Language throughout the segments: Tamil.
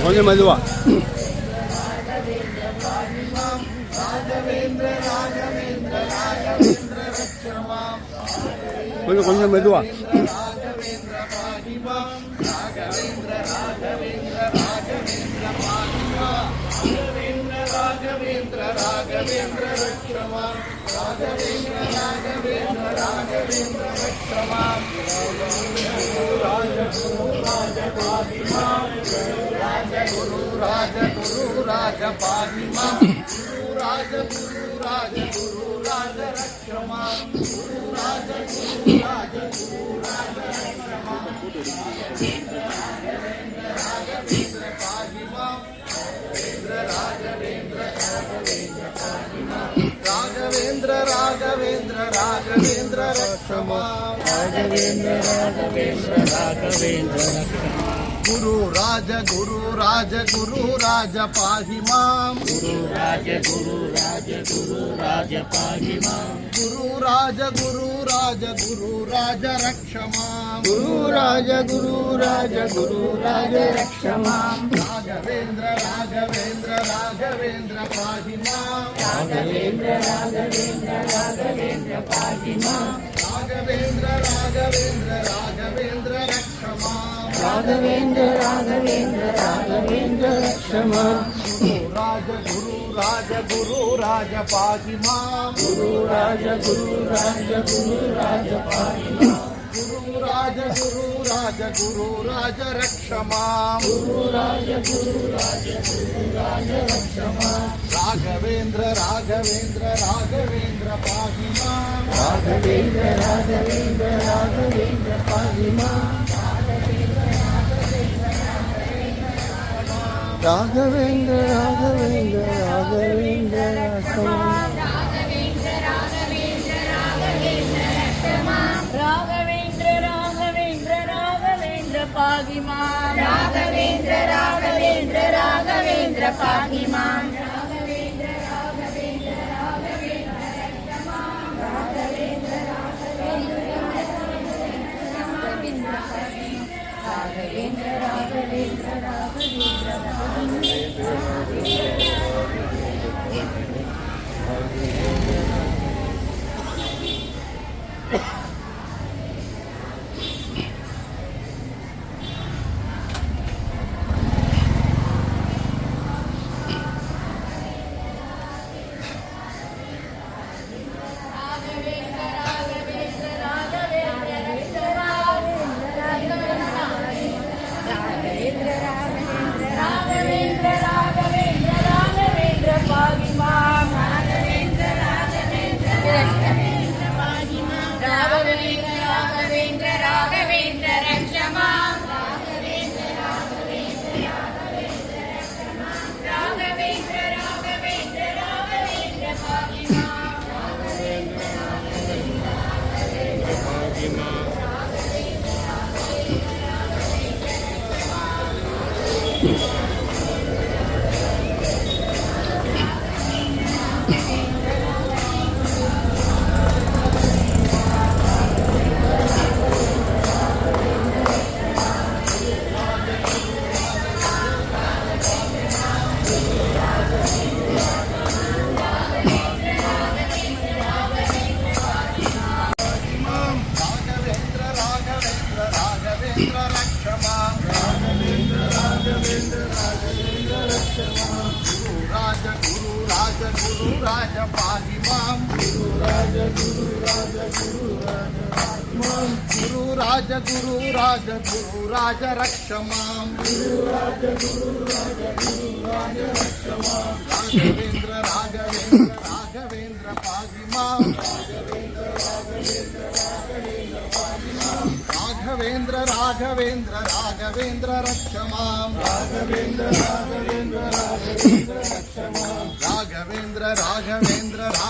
கொஞ்சம் மெதுவா கொஞ்சம் மெதுவா राघवेन्द्र रक्ष मां राघवेन्द्र राघवेन्द्र राघवेन्द्र रक्ष मां गुरु राज पाहि मां गुरु राज पाहि मां गुरु राज रक्ष मां गुरु राज रक्ष मां राघवेन्द्र पाहि मां राघवेन्द्र राघवेन्द्र राघवेन्द्र रक्ष मां राघवेन्द्र राघवेन्द्र रक्ष मां गुरु राज पाहि मां गुरु राज पाहि मां गुरु राज रक्ष मां गुरु राज रक्ष मां राघवेन्द्र पाहि मां राघवेन्द्र पाहि मां राघवेन्द्र रक्ष मां राघवेन्द्र रक्ष मां गुरु राज पाहि मां गुरु राज पाहि मां गुरु राज रक्ष मां गुरु राज रक्ष मां राघवेन्द्र पाहि मां राघवेन्द्र पाहि मां राघवेन्द्र रक्ष मां पाहि मां राघवेन्द्र पाहि मां गुरु राज पाहि मां गुरु राज रक्ष मां गुरु राज रक्ष मां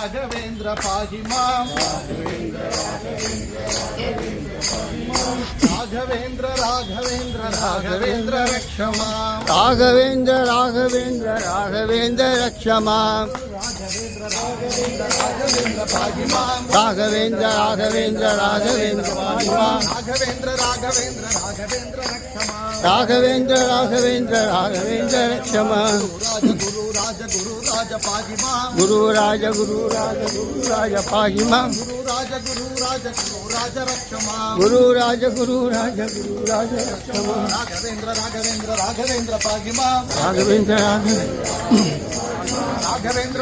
राघवेन्द्र पाहि मां राघवेन्द्र रक्ष मां राघवेन्द्र रक्ष मां राघवेन्द्र पाहि मां राघवेन्द्र रक्ष मां राघवेन्द्र रक्ष मां पाहि मां राघवेन्द्र पाहि मां राघवेन्द्र रक्ष मां गुरु राज पाहि मां गुरु राज पाहि मां रक्ष मां गुरु राज रक्ष मां राघवेन्द्र पाहि मां राघवेन्द्र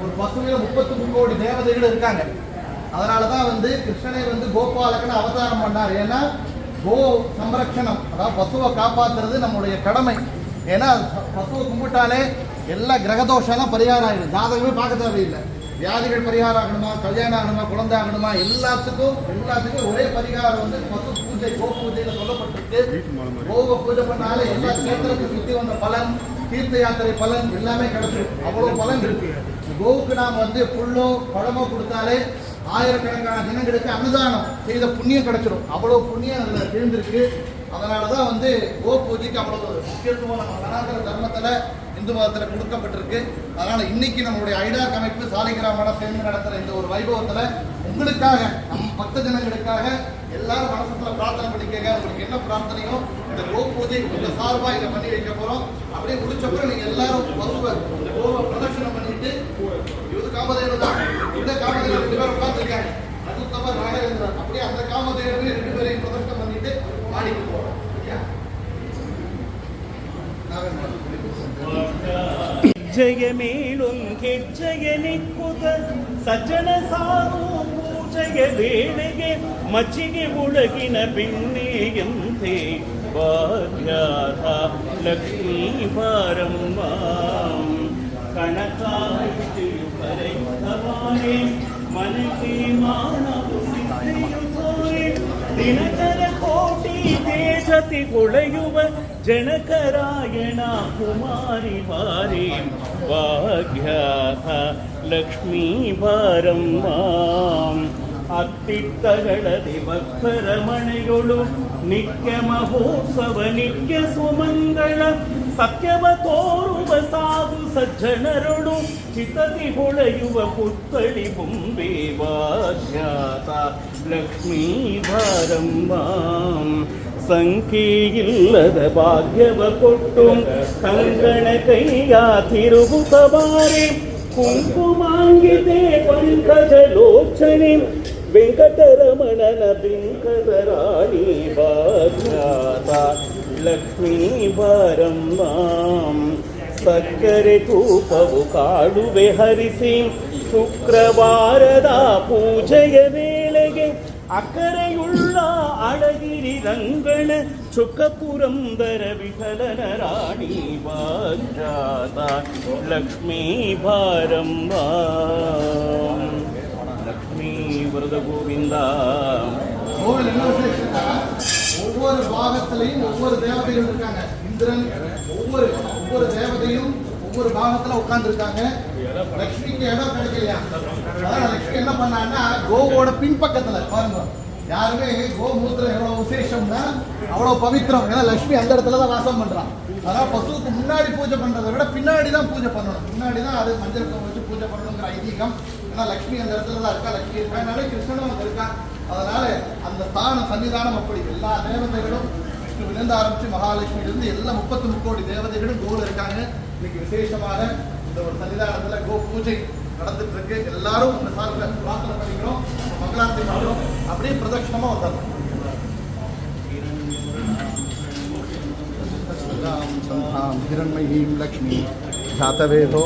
ஒரு பசுவில 33 கோடி தேவதைகள் இருக்காங்க. அதனாலதான் கிருஷ்ணனை கோபாலகன் அவதாரம் பண்ணார். ஏன்னா கோ சம்ரக்ஷணம், அதாவது பசுவை காப்பாத்துறது நம்முடைய கடமை. ஏன்னா பசுவை கும்பிட்டாலே எல்லா கிரகதோஷம்லாம் பரிகாரம் ஆகிடும். ஜாதகமே பார்க்க தேவையில்லை. வியாதிகள் பரிகாரம் ஆகணுமா, கல்யாணம் ஆகணுமா, குழந்தை ஆகணுமா, எல்லாத்துக்கும் ஒரே பரிகாரம் பசு பூஜை, கோ பூஜையில சொல்லப்பட்டிருக்கு. கோவை பூஜை பண்ணாலே எல்லா கஷேத்திரத்தை சுத்தி வந்த பலன், தீர்த்த யாத்திரை பலன் எல்லாமே கிடைச்சிடும். அவ்வளவு பலன் இருக்கு. கோவுக்கு நாம் புல்லோ பழமோ கொடுத்தாலே ஆயிரக்கணக்கான தினங்களுக்கு அன்னதானம் செய்த புண்ணியம் கிடைச்சிடும். அவ்வளவு புண்ணியம் அதுல சேர்ந்திருக்கு. அதனாலதான் கோ பூஜைக்கு அவ்வளவு முக்கியத்துவம் நம்ம சனாதன தர்மத்துல, இந்து மதத்துல கொடுக்கப்பட்டிருக்கு. அதனால இன்னைக்கு நம்மளுடைய ஐடார் அமைப்பு சாலிகிராம் மடம் சேர்ந்து நடத்துற இந்த ஒரு வைபவத்துல உங்களுக்காக, நம் பக்த ஜனங்களுக்காக எல்லாரும் மனசுல பிரார்த்தனை பண்ணிக்கங்க. உங்களுக்கு என்ன பிரார்த்தனையோ இந்த கோ பூஜை உங்க சார்பா இதை பண்ணி வைக்க போறோம். அப்படியே முடிச்சப்பறம் நீங்க எல்லாரும் கோவை பிரதட்சணம் பண்ணிட்டு, இது காமதேவன் தான், இந்த காமதேவன் 2 பேரும் உட்கார்ந்துருக்காங்க. அதுத்தப்ப ராகவேந்திரன், அப்படியே அந்த காமதேவனே 2 பேரையும் பிரதட்சணம் பண்ணிட்டு ஆடிட்டு போறோம். ಜಯಮೇಳುಂ ಹೆಜ್ಜೆಯನಿಕ್ಕುತ ಸಜ್ಜನ ಸಾರು ಪೂಜೆಯ ವೇಳೆಗೆ ಮಚ್ಚಿಗೆ ಒಳಗಿನ ಬೆಣ್ಣೆಯಂತೆ ಭಾಗ್ಯಾದ ಲಕ್ಷ್ಮೀ ಬಾರಮ್ಮ ಕಣಕಾಯಿತೆಯು ಕರೆಯುತ್ತವಾರೆ ಮನಕ್ಕೆ ಮಾನವು ಸಿದ್ಧಿಯುತ್ತಾರೆ ದಿನಕರ ಕೋಟಿ ತೇಜತಿ ಕೊಳೆಯುವ ಜನಕರಾಯಣ ಕುಮಾರಿ ವಾರಿ ಭಾಗ್ಯಾಥ ಲಕ್ಷ್ಮೀ ಬಾರಮ್ಮ ಅತ್ತಿತ್ತಗಳದಿ ಭಕ್ತರ ಮನೆಯೊಳು ನಿತ್ಯ ಮಹೋತ್ಸವ ನಿತ್ಯ ಸುಮಂಗಳ ಸತ್ಯವ ತೋರುವ ಸಾಧು ಸಜ್ಜನರೊಳು ಚಿತತಿ ಹೊಳೆಯುವ ಪುತ್ಥಳಿ ಬೊಂಬೆ ಭಾಗ್ಯಾತ ಲಕ್ಷ್ಮೀ ಬಾರಮ್ಮ ಸಂಖ್ಯೆಯಿಲ್ಲದ ಭಾಗ್ಯವ ಕೊಟ್ಟು ಕಂಗಣ ಕೈಯ ತಿರುಗುತ್ತಬಾರೆ ಕುಂಕುಮಾಂಗಿತೆ ಪಂಕಜಲೋಚನೆ ವೆಂಕಟರಮಣನ ಬಿಂಕದ ರಾಣಿ ಭಾಗ್ಯಾತ ಲಕ್ಷ್ಮೀ ಬಾರಮ್ಮ ಸಕ್ಕರೆ ತೂಪವು ಕಾಡುವೆ ಹರಿಸಿ ಶುಕ್ರವಾರದ ಪೂಜೆಯ ವೇಳೆಗೆ ಅಕ್ಕರೆಯುಳ್ಳ ಅಳಗಿರಿ ರಂಗಣ ಚೊಕ್ಕಪುರಂದರ ವಿಠಲನ ರಾಣಿ ಭಾಗ್ಯಾತ ಲಕ್ಷ್ಮೀ ಬಾರಮ್ಮ லக்ஷ்மி வரத கோவிந்தா. கோவில் என்ன விசேஷம்னா, ஒவ்வொரு பாகத்திலையும் ஒவ்வொரு தேவதைகள் இருக்காங்க. இந்திரன் ஒவ்வொரு தேவதையும் ஒவ்வொரு பாகத்துல உட்கார்ந்து இருக்காங்க. லட்சுமிக்கு இடம் கிடைக்கலையா, அதான் லட்சுமி என்ன பண்ணாங்கன்னா கோவோட பின்பக்கத்துல பாருங்க, யாருமே கோமூத்திரம் எவ்வளவு விசேஷம்னா அவ்வளவு பவித்திரம். ஏன்னா லட்சுமி அந்த இடத்துலதான் வாசம் பண்றான். அதனால பசுவுக்கு முன்னாடி பூஜை பண்றதை விட பின்னாடிதான் பூஜை பண்ணணும். பின்னாடிதான் அது மஞ்சள் வச்சு பூஜை பண்ணணுங்கிற ஐதீகம். ஏன்னா லட்சுமி அந்த இடத்துல தான் இருக்கா, லட்சுமி இருக்கா, கிருஷ்ணனும் அங்க இருக்கா. அதனால அந்த ஸ்தான சன்னிதானம் அப்படி எல்லா தேவதைகளும் விஷ்ணுவிலிருந்து ஆரம்பிச்சு மகாலட்சுமியிலிருந்து எல்லா 33 கோடி தேவதைகளும் கோவில் இருக்காங்க. இன்னைக்கு விசேஷமாக இந்த ஒரு சன்னிதானத்துல கோ பூஜை நடந்துட்டு இருக்கு. எல்லாரும் அந்த சார்பில் பிரார்த்தனை பண்ணிக்கிறோம், மங்களாரத்தி பண்றோம். அப்படியே பிரதட்சணமா வந்தாங்க. हिरण्मयीं लक्ष्मी जातवेदो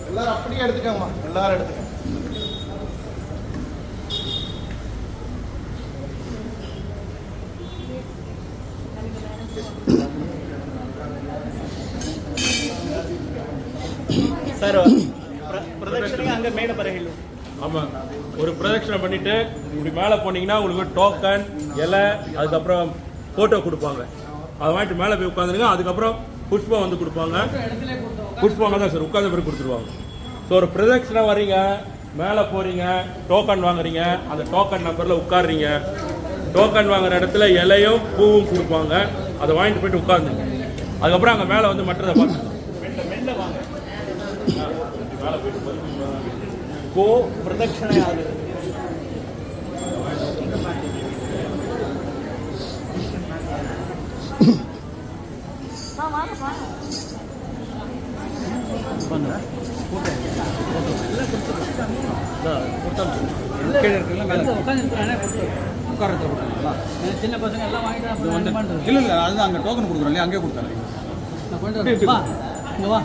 எல்லாரும் அப்படியே எடுத்துக்கோமா, எல்லாரும் எடுத்துக்கோங்க. ಸರ್ ಪ್ರದಕ್ಷಿಣೆ ಹಂಗೆ ಮೇಲೆ ಬರ ಹೇಳು. ஆமாம், ஒரு பிரதட்சணை பண்ணிட்டு இப்படி மேலே போனீங்கன்னா உங்களுக்கு டோக்கன், இலை, அதுக்கப்புறம் ஃபோட்டோ கொடுப்பாங்க. அதை வாங்கிட்டு மேலே போய் உட்காந்துருங்க. அதுக்கப்புறம் புஷ்பம் வந்து கொடுப்பாங்க. புஷ்பம் தான் சார் உட்காந்த பிறகு கொடுத்துருவாங்க. ஸோ ஒரு பிரதட்சணை வர்றீங்க, மேலே போகிறீங்க, டோக்கன் வாங்குறீங்க, அந்த டோக்கன் நம்பரில் உட்காடுறீங்க. டோக்கன் வாங்குற இடத்துல இலையும் பூவும் கொடுப்பாங்க. அதை வாங்கிட்டு போயிட்டு உட்காந்துங்க. அதுக்கப்புறம் அங்கே மேலே வந்து மற்றதை பார்த்துக்கலாம். மெல்ல வாங்க. மேலே போயிட்டு கோ பிரதட்சணை ஆகுது. சின்ன பசங்க எல்லாம் வாங்கிட்டு இல்லை இல்லை அதுதான் அங்கே டோக்கன் கொடுக்குறோம் இல்லையா, அங்கேயே கொடுத்தாரு. வா இங்க வா.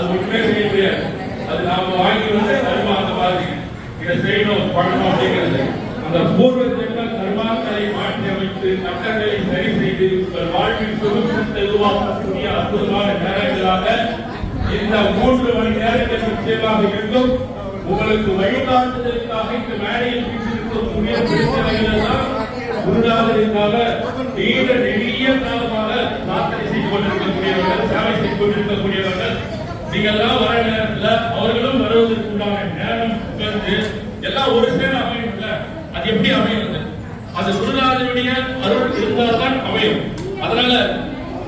அது ஒண்ணுமே செய்ய முடியாது. அது நாம வாங்கி வந்து கர்மா அந்த மாதிரி இதை செய்யணும் பண்ணணும் அப்படிங்கிறது. அந்த பூர்வ ஜென்ம கர்மாக்களை மாற்றி அமைத்து சட்டங்களை சரி செய்து உங்கள் வாழ்வில் சுதந்திரத்தை உருவாக்கக்கூடிய அற்புதமான நேரங்களாக இந்த 3 மணி நேரத்தில் நிச்சயமாக இருக்கும். உங்களுக்கு வழிகாட்டுதலுக்காக இந்த மேடையில் வீட்டிருக்கக்கூடிய பிரச்சனைகள் தான் குருநாதருக்காக நெடிய காலமாக பிரார்த்தனை செய்து கொண்டிருக்கக்கூடியவர்கள், சேவை செய்து கொண்டிருக்கக்கூடியவர்கள். நீங்கெல்லாம் வர நேரத்தில் அவர்களும் வருவதற்குண்டான நேரம் உட்கார்ந்து எல்லாம் ஒரு சேர அமையும்ல. அது எப்படி அமையுது? அது குருநாதருடைய அருள் இருந்தால்தான் அமையும். அதனால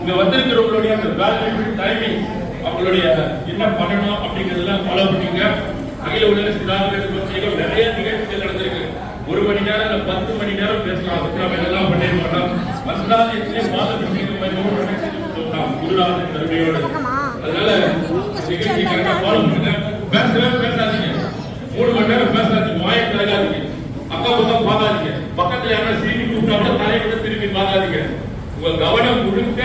இங்க வந்திருக்கிறவங்களுடைய அந்த வேல்யூபிள் டைமிங், அவங்களுடைய என்ன பண்ணணும் அப்படிங்கிறதெல்லாம் ஃபாலோ பண்ணிங்க. அகில உலக சிதாந்தங்கள் பற்றியும் நிறைய நிகழ்ச்சிகள் நடந்திருக்கு. 1 மணி நேரம் இல்ல 10 மணி நேரம் பேசலாம். நம்ம இதெல்லாம் பண்ணி மாட்டோம். மஸ்தாதியிலே மாதம் குருநாதன் கருணையோடு. அதனால நிகழ்ச்சி கரெக்டா ஃபாலோ பண்ணுங்க. பேசாதீங்க. 3 மணி நேரம் பேசாதீங்க. வாயை திறக்காதீங்க. அக்கா பக்கம் பார்க்காதீங்க. பக்கத்துல யாரும் சீனி கூப்பிட்டா கூட தலையை கூட திரும்பி பார்க்காதீங்க. உங்க கவனம் முழுக்க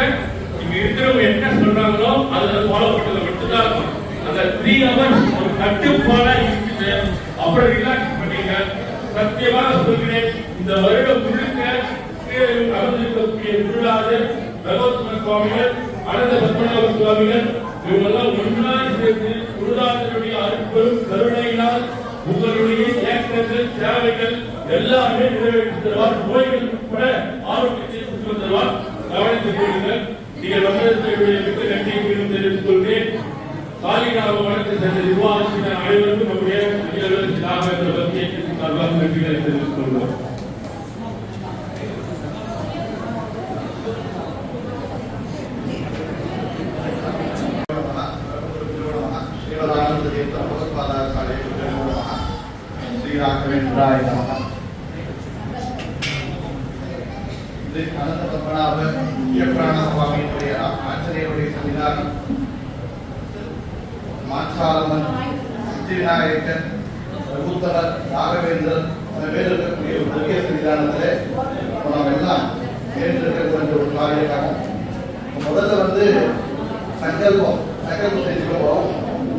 இங்க இருக்கிறவங்க என்ன சொல்றாங்களோ அதை ஃபாலோ பண்றது மட்டும்தான் இருக்கும். அந்த 3 hours ஒரு கட்டுப்பாடா இருக்குது. அப்புறம் ரிலாக்ஸ் பண்ணீங்க. சத்தியமாக சொல்கிறேன், இந்த வருடம் முழுக்க அமர்ந்திருக்கக்கூடிய குருநாதர் பகவத்ம சுவாமிகள், அனந்த பத்மநாப சுவாமிகள் இவங்கெல்லாம் ஒன்றாய் சேர்ந்து குருநாதருடைய அருட்பெரும் கருணையினால் உங்களுடைய ஏற்றங்கள் சேவைகள் எல்லாமே நிறைவேற்றி தருவார். நோய்கள் உட்பட ஆரோக்கியத்தை சுற்று தருவார். கவனித்துக் கொள்ளுங்கள். நீங்கள் வந்ததற்குரிய மிக்க நன்றியை மீண்டும் தெரிவித்துக் கொள்கிறேன். காலிநாம வழக்கு சென்ற நிர்வாகத்தின் அனைவருக்கும் நம்முடைய நாகேந்திர பக்தியை நன்றிகளை தெரிவித்துக் கொள்வோம். ஸ்ரீராகவேந்திராய நமः. அனந்த பத்மநாப பிராண சுவாமியினுடைய ஆஞ்சநேயருடைய சன்னிதானம், மாச்சாலமன், சித்திவிநாயகன், ரகுத்தவர், ராகவேந்திரன் பேர் இருக்கக்கூடிய ஒரு பெரிய சன்னிதானத்திலே நாம் எல்லாம் நேர்ந்திருக்கக்கூடிய ஒரு காரியக்காரம். முதல்ல சங்கல்பம் செஞ்சுக்குவோம்.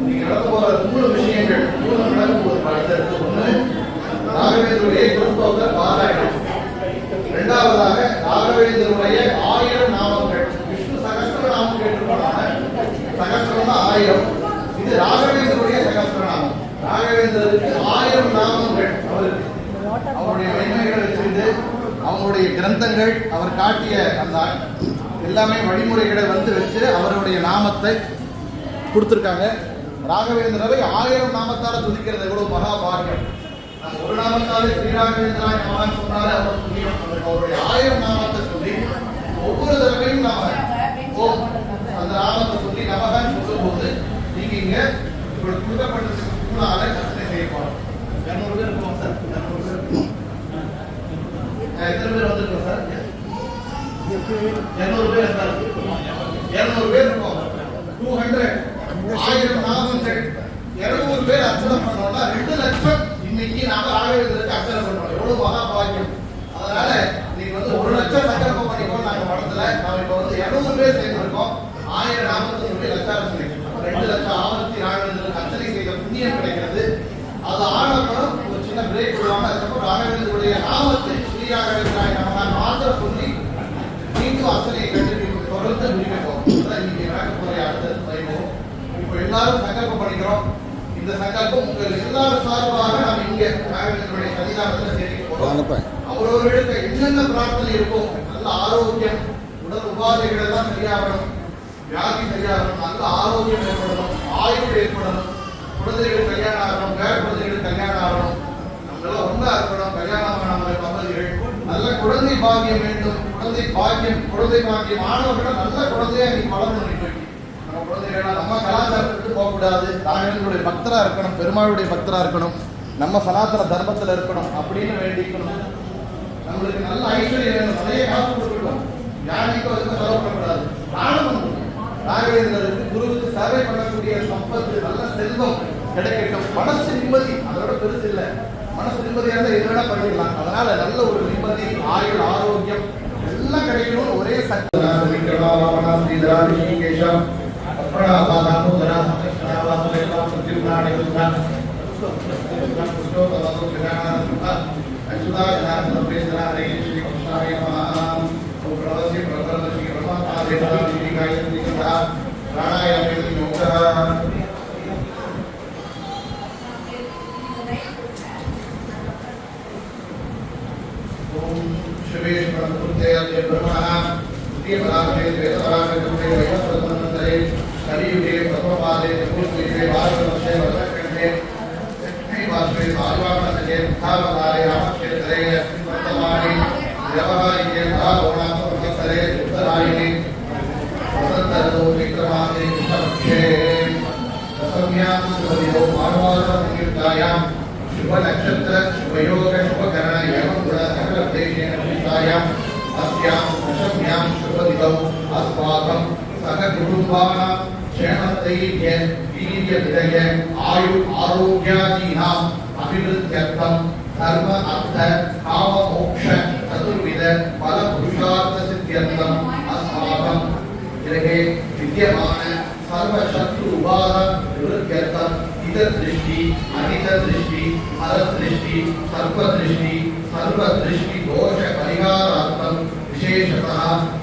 நீங்க நடத்த போற 3 விஷயங்கள் 3 நடக்கும் போது அடுத்தடுத்து. ஒண்ணு, ராகவேந்தருடைய குருத்தோக பாராயணம். இரண்டாவதாக ராகவேந்தருடைய 1000 நாமங்கள். விஷ்ணு சகஸ்ரநாமம் கேட்டுக்கொண்டாங்க. சகஸ்ரம் 1000. இது ராகவேந்தருடைய சகஸ்ரநாமம். ராகவேந்தருக்கு 1000 நாமங்கள். அவருடைய மகிமைகளை வச்சிருந்து அவங்களுடைய கிரந்தங்கள், அவர் காட்டிய அந்த எல்லாமே வழிமுறைகளை வச்சு அவருடைய நாமத்தை கொடுத்திருக்காங்க. ராகவேந்திரரை 1000 நாமத்தால துதிக்கிறது எவ்வளவு மகா பாக்கியம். நம்ம ஒரு நாமத்தாலே ஸ்ரீராகவேந்திராய் மகான் சொன்னாலே அவர் புண்ணியம். அவருடைய 1000 நாமத்தை சொல்லி ஒவ்வொரு தடவையும் நாம ஓம் அந்த நாமத்தை சொல்லி நமகான் சொல்லும் போது நீங்க இங்க உங்களுக்கு கொடுக்கப்பட்டதுக்கு முன்னால கற்பனை செய்யப்படும். 200 பேர் இருக்கோம் சார். 200 பேர் இருக்கோம். எத்தனை பேர் வந்திருக்கோம் சார்? 200 பேர் சார். 200 பேர் இருக்கோம். 200 1000 நாமங்கள் 200 பேர் அர்ச்சனை பண்ணோம்னா 2 லட்சம் இன்னைக்கு நாம ராகவேந்திரருக்கு அர்ச்சனை பண்றோம். எவ்வளவு மகா பாக்கியம். அதனால நீங்க 1 லட்சம் சங்கல்பம் பண்ணிக்கோ. நாங்க படத்துல நாம இப்ப 200 பேர் சேர்ந்திருக்கோம். 1000 நாமத்தை சொல்லி லட்சார்ச்சனை 2 லட்சம் ஆவர்த்தி ராகவேந்திரருக்கு அர்ச்சனை செய்த புண்ணியம் கிடைக்கிறது. அது ஆனப்பறம் ஒரு சின்ன பிரேக் விடுவாங்க. அதுக்கப்புறம் ராகவேந்திரருடைய நாமத்தை ஸ்ரீ ராகவேந்திராய நமஹ மாத்திரம் சொல்லி மீண்டும் அர்ச்சனையை கட்டி தொடர்ந்து முடிப்போம். இன்னைக்கு நடக்கக்கூடிய அடுத்த வைபவம். இப்போ எல்லாரும் சங்கல்பம் பண்ணிக்கிறோம். இந்த சங்கல்பம் உங்கள் எல்லாரும் சார்பாக நாம் இங்க ராகவேந்திரருடைய சன்னிதானத்தில் சேர்க்க போறோம். அவரவர்களுக்கு என்னென்ன பிரார்த்தனை இருக்கும், நல்ல ஆரோக்கியம், உடல் உபாதைகள் எல்லாம் சரியாகணும், வியாதி சரியாகணும், நல்ல ஆரோக்கியம் ஏற்படணும், ஆயுள் ஏற்படணும், குழந்தைகள் கல்யாணம் ஆகணும், பேர குழந்தைகள் கல்யாணம் ஆகணும், நம்மளாம் ஒன்றா இருக்கணும், கல்யாணம் ஆன தம்பதிகள், நல்ல குழந்தை பாக்கியம் வேண்டும். குழந்தை பாக்கியம் ஆனவர்கள் நல்ல குழந்தையா இன்னைக்கு வளரணும். நம்ம குழந்தைகள் நம்ம கலாச்சாரத்துக்கு போகக்கூடாது. ராகவேந்திரருடைய பக்தரா இருக்கணும், பெருமாளுடைய பக்தரா இருக்கணும், நம்ம சனாதன தர்மத்தில் இருக்கணும் அப்படின்னு வேண்டிக்கணும். நம்மளுக்கு நல்ல ஐஸ்வர்யம் வேணும். நிறைய காசு கொடுக்கணும். யாருக்கும் அதுக்கு செலவு பண்ணக்கூடாது. தானம் ராகவேந்திரருக்கு குருவுக்கு சேவை பண்ணக்கூடிய சம்பத்து, நல்ல செல்வம் கிடைக்கட்டும். மனசு நிம்மதி அதோட பெருசு இல்லை. மனசு நிம்மதியாக இருந்தால் எது வேணா பண்ணிடலாம். அதனால நல்ல ஒரு நிம்மதி, ஆயுள், ஆரோக்கியம் எல்லாம் கிடைக்கணும். ஒரே சக்தி कलियुगे प्रथमपादे चतुर्युगे वार्षवर्षे वर्षखण्डे दक्षिणे पार्श्वे उत्थावतारे रामक्षेत्रे वर्तमाने व्यवहारिके भागोणात्मकस्तरे उत्तरायणे वसन्तऋतौ विक्रमादे कृष्णपक्षे दशम्यां शुभदिनौ मानवासंयुक्तायां शुभनक्षत्र शुभयोग शुभकरण एवं गुण सकलदेशेन विहितायां अस्यां दशम्यां शुभदिनौ अस्माकं सह कुटुम्बानां क्षेमस्थैर्य वीर्य विजय आयु आरोग्यादीनाम् अभिवृद्ध्यर्थं धर्म अर्थ काम मोक्ष चतुर्विध फल पुरुषार्थ सिद्ध्यर्थं अस्माकं गृहे विद्यमान सर्व शत्रु उपादान निवृत्त्यर्थं इतर दृष्टि अनितर दृष्टि हर दृष्टि सर्व दृष्टि दोष परिहारार्थं विशेषतः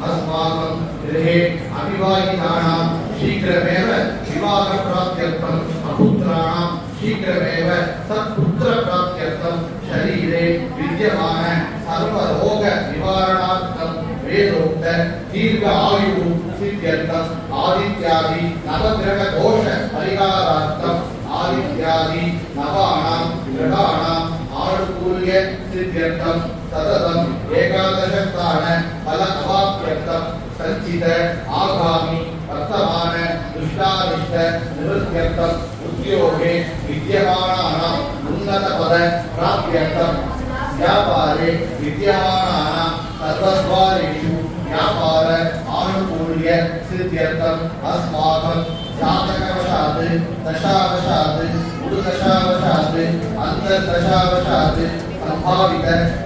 अस्माकं गृहे अविवाहितानां शीघ्रमेव विवाहप्राप्त्यर्थम् अपुत्राणां शीघ्रमेव सत्पुत्रप्राप्त्यर्थं शरीरे विद्यमान सर्वरोग निवारणार्थं वेदोक्त दीर्घ आयुः सिद्ध्यर्थम् आदित्यादि नवग्रह दोष परिहारार्थम् आदित्यादि नवानां ग्रहाणाम् आनुकूल्य सिद्ध्यर्थं सततम् एकादशस्थान फल अवाप्त्यर्थं संचित आगामि वर्तमान दुष्टानिष्ट निवृत्त्यर्थम् उद्योगे विद्यमानानाम् उन्नत पद प्राप्त्यर्थं व्यापारे विद्यमानानां सर्वद्वारेषु व्यापार आनुकूल्य सिद्ध्यर्थम् अस्माकं जातकवशात् दशावशात् उददशावशात् अन्तर्दशावशात्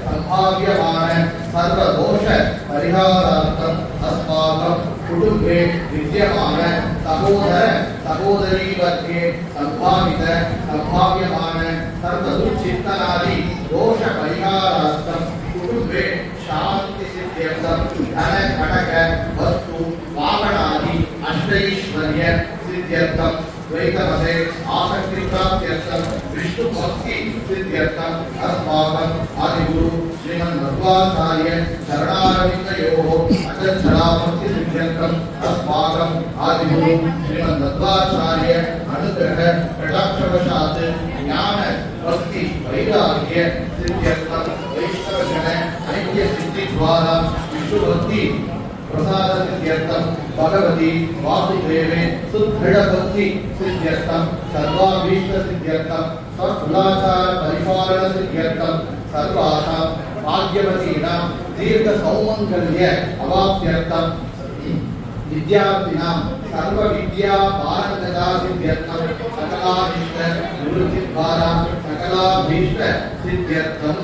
संभाव्यमान सर्वदोष परिहारार्थम् अस्माकं कुटुम्बे विद्यमान सहोदर सहोदरी वर्गे संभाव्यमान सर्वदुश्चिन्तनादि दोष परिहारार्थं कुटुम्बे शान्ति सिद्ध्यर्थं धन कटक वस्तु वाहनादि अष्टैश्वर्य सिद्ध्यर्थं द्वैतमते आसक्ति प्राप्त्यर्थं विष्णु भक्ति सिद्ध्यर्थं अस्माकं आदिगुरु श्रीमन्मध्वाचार्य चरणारविन्दयोः अचञ्चलाभक्ति सिद्ध्यर्थं अस्माकं आदिगुरु श्रीमन्मध्वाचार्य अनुग्रह कटाक्षवशात् ज्ञान भक्ति वैराग्य सिद्ध्यर्थं वैष्णवजन ऐक्य सिद्धि द्वारा विष्णु भक्ति प्रसाद सिद्ध्यर्थं भगवती वासुदेवे सुदृढ़ भक्ति सिद्ध्यर्थं सर्वाभीष्ट सिद्ध्यर्थं स्वकुलाचार परिपालन सिद्ध्यर्थं सर्वासां भाग्यवतीनां दीर्घ सौमंगल्य अवाप्त्यर्थं विद्यार्थिनां सर्व विद्या पारंगता सिद्ध्यर्थं सकलाभीष्ट निवृत्ति द्वारा सकलाभीष्ट सिद्ध्यर्थं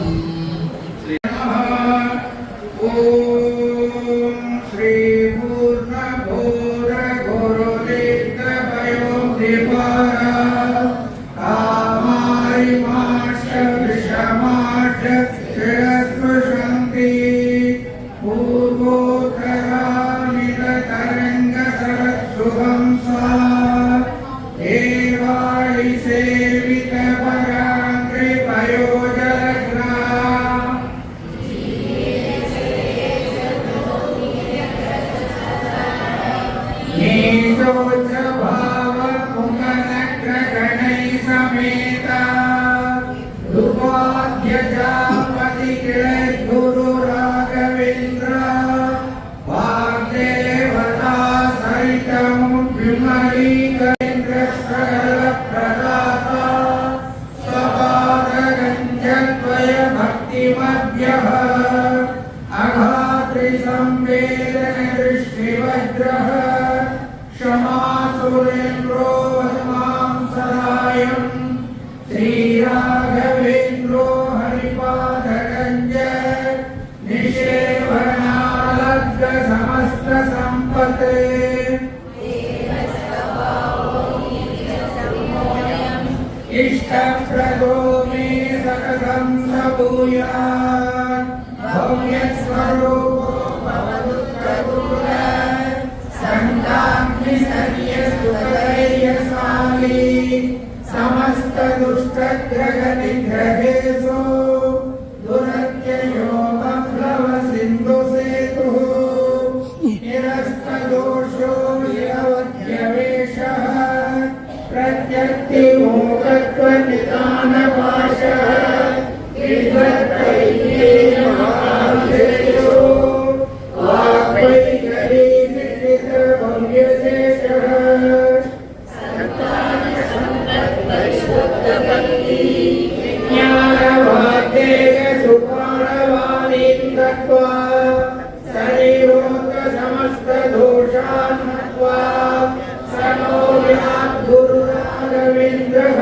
श्री पूर्ण गुरुदेव भयो कामारि मार्ष विषमार्ष शिरस्पृशन्ति पूर्वोत्तरामित तरंग सरस्सुहंसा देवाळि सेवित पराङ्घ्रि पयोजलग्ना नीचोच भाव मुखनग्रगणै समेता दुर्वाद्यजापति गुरु राघवेन्द्र वाग्देवता सहितं विमलीकेन्द्र सकल प्रदाता स्वपादगञ्जद्वय भक्तिमद्यः अघात्रि संवेदन दृष्टिवज्रः क्षमासुरेन्द्रो वदमां सदायं श्रीराघवेन्द्रो हरिपादगञ्ज निषेवनालब्ध समस्त सम्पते इष्टप्रदो मे सततं स भूयात् भव्यस्वरूपो भवदुःखदूर सन्ताग्निसर्यस्तुतैर्यशाली समस्तदुष्टग्रहनिग्रहेषु दुरत्ययो बभ्रवसिन्धुसेतुः निरस्तदोषो निरवध्यवेशः प्रत्यक्तिमोहत्वनिदानपाशः विद्वत्तैर्येण महाविशेषो वाग्वैखरी निर्मितभव्यशेषः ज्ञानवादेय सुप्राणवादीं दत्त्वा शरीरोक्तसमस्तदोषान् हत्वा सनो गुरुराघवेन्द्रः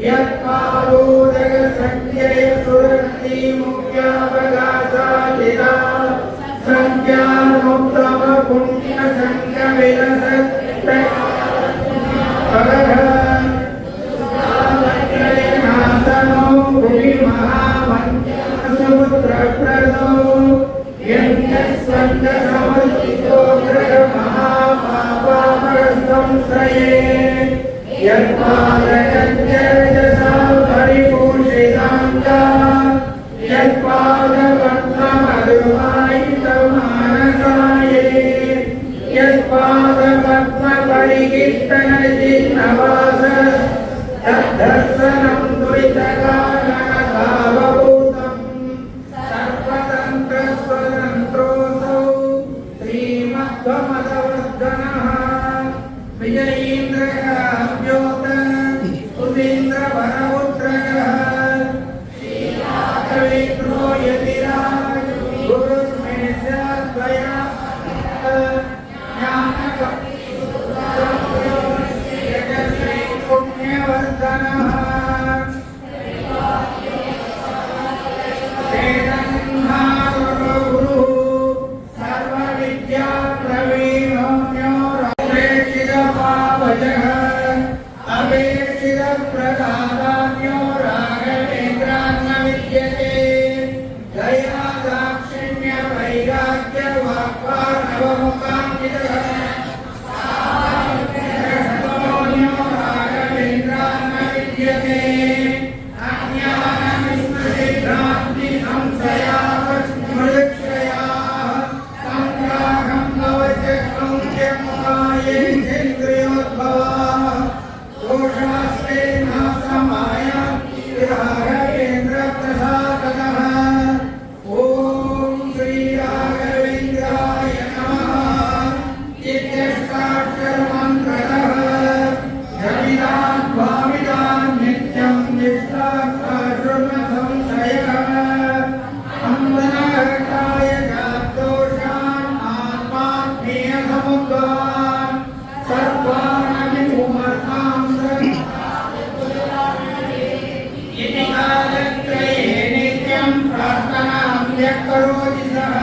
यत्पादोदकसंख्यय सुरक्तिमुख्यावकाशालिता संज्ञानोक्तमपुण्यसङ्गविलसत्प्रदः भुवि महामन्त्रसमुद्रप्रदो यज्ञस्वन्दसमर्पितो ग्रहमहापापापरसंश्रये यत्पादकञ्जरजसा परिभूषिताङ्गा यत्पादपद्ममधुमायितमानसाये यत्पादपद्मपरिकीर्तनचिह्नवास तद्दर्शनं द्वैतकारणभावभूतम् सर्वतन्त्रस्वतन्त्रोऽसौ श्रीमध्वमदवर्धनः विजयीन्द्रः अभ्योत सुधीन्द्रवरपुत्रः श्रीराघवेन्द्रो यतिराज गुरुर्मेषद्वया पुण्यवर्धनः अपेक्षितप्रदान्यो राघवेन्द्रान्न विद्यते दया दाक्षिण्य वैराग्य वाक्पार्णवमुखान्वितः राघवेन्द्रान्न विद्यते अज्ञानविस्मृतिभ्रान्ति संशयावस्मृतिक्षयाः संग्राहं नवचक्रं च मुखायेन्द्रियोद्भवाः दोषास्ते नाशमाय राघवेन्द्रप्रसादतः ॐ श्रीराघवेन्द्राय नमः इत्यष्टाक्षरमन्त्रतः जपितान् भावितान् नित्यं निष्ठाक्षरसंशयः अम्बनहर्ताय जातदोषान् आत्मात्मीयसमुद्भवान् सर्वानभिमुमर्तां इति कालत्रये नित्यं प्रार्थनां यत्करोति सः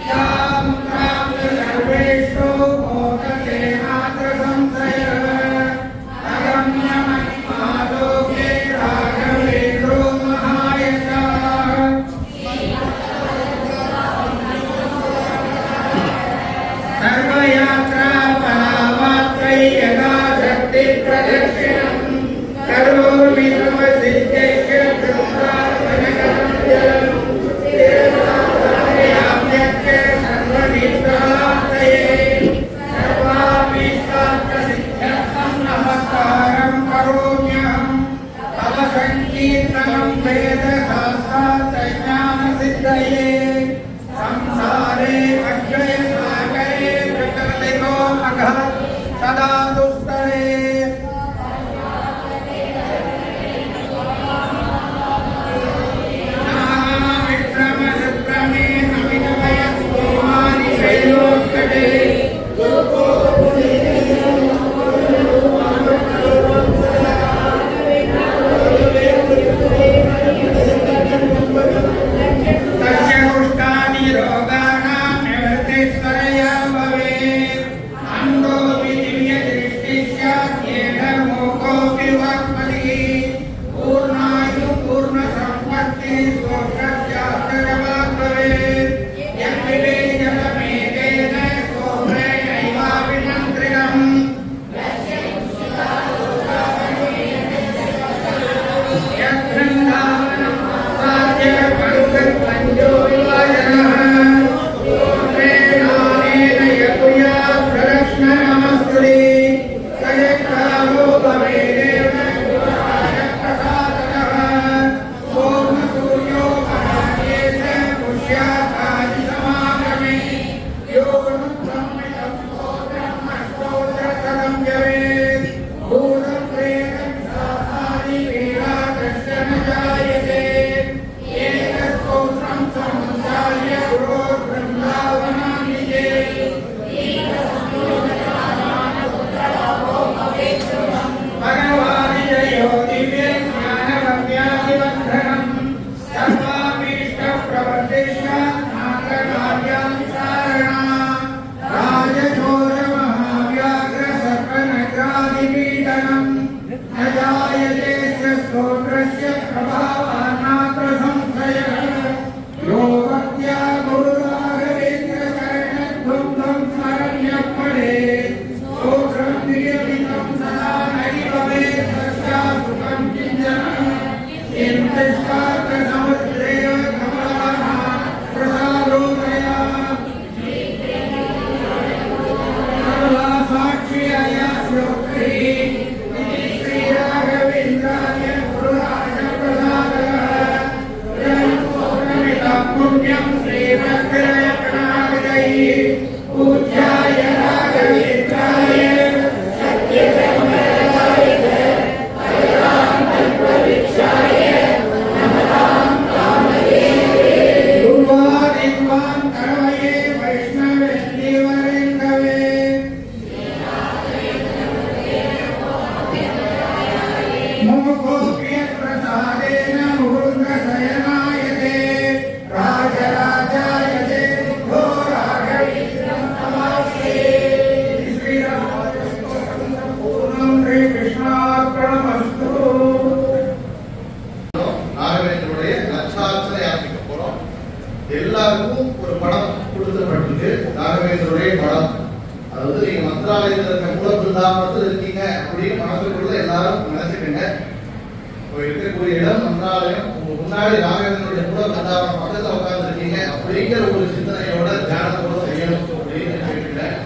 तां प्राप्य सर्वेषु मोदते नात्र संशयः अगम्यमहिमालोके राघवेन्द्रो महायशः सर्वयात्रा परामात्रै यदा शक्ति प्रदक्षिणम् करोमि सर्वसिद्धैश्च ब्रह्मार्पणकरं जलम् तेनादायाम्यश्च सर्वनित्रार्थये सर्वाभीष्टार्थसिद्ध्यर्थं नमस्कारं करोम्यहम् तव सङ्कीर्तनं वेदशास्त्रार्थज्ञानसिद्धये संसारे अक्षयसागरे प्रकटितो मघः सदा दुस्तरे स्तोत्रस्य प्रभावान्नात्र संशयः यो भक्त्या गुरुराघवेन्द्रचरणद्वन्द्वं स्मरण्यः पठेत् स्तोत्रं नियमितं सदा नहि भवेत् तस्या सुखं किञ्चन इन्द्रष्टार्थसमुद्रेव कमलाः प्रसादोदया सर्वा साक्षी अयास्योक्तिः श्रीराघवेन्द्राय गुरुराज प्रसादः पुण्यं श्रीभद्रयकणाविदैः पूज्याय राघवेन्द्राय सत्यधर्मराय गुरुवादित्वान् कवये वैष्णवे देवरेन्दवे मोक्षोऽप्यप्रसादेन मुहुर्गशयनायते राजराजायते बुद्धो राघवेन्द्रं समास्ये श्रीरामपूर्णं श्रीकृष्णार्पणमस्तु ராகவேந்திரனுடைய லட்சார்ச்சனை ஆரம்பிக்க போறோம். எல்லாருக்கும் ஒரு படம் கொடுக்கப்பட்டிருக்கு. ராகவேந்திரனுடைய படம், அதாவது நீங்க மந்திராலயத்தில் இருக்க மூல பிருந்தாவனத்தில் இருக்கீங்க அப்படின்னு மனசுக்குள்ள எல்லாரும் நினைச்சுக்கங்க. இருக்கக்கூடிய இடம் மந்திராலயம், உங்க முன்னாடி ராகவேந்திரனுடைய மூல பிருந்தாவனம் பக்கத்தில் உட்கார்ந்து இருக்கீங்க அப்படிங்கிற ஒரு சிந்தனையோட தியானத்தோட செய்யணும் அப்படின்னு கேட்கிறேன்.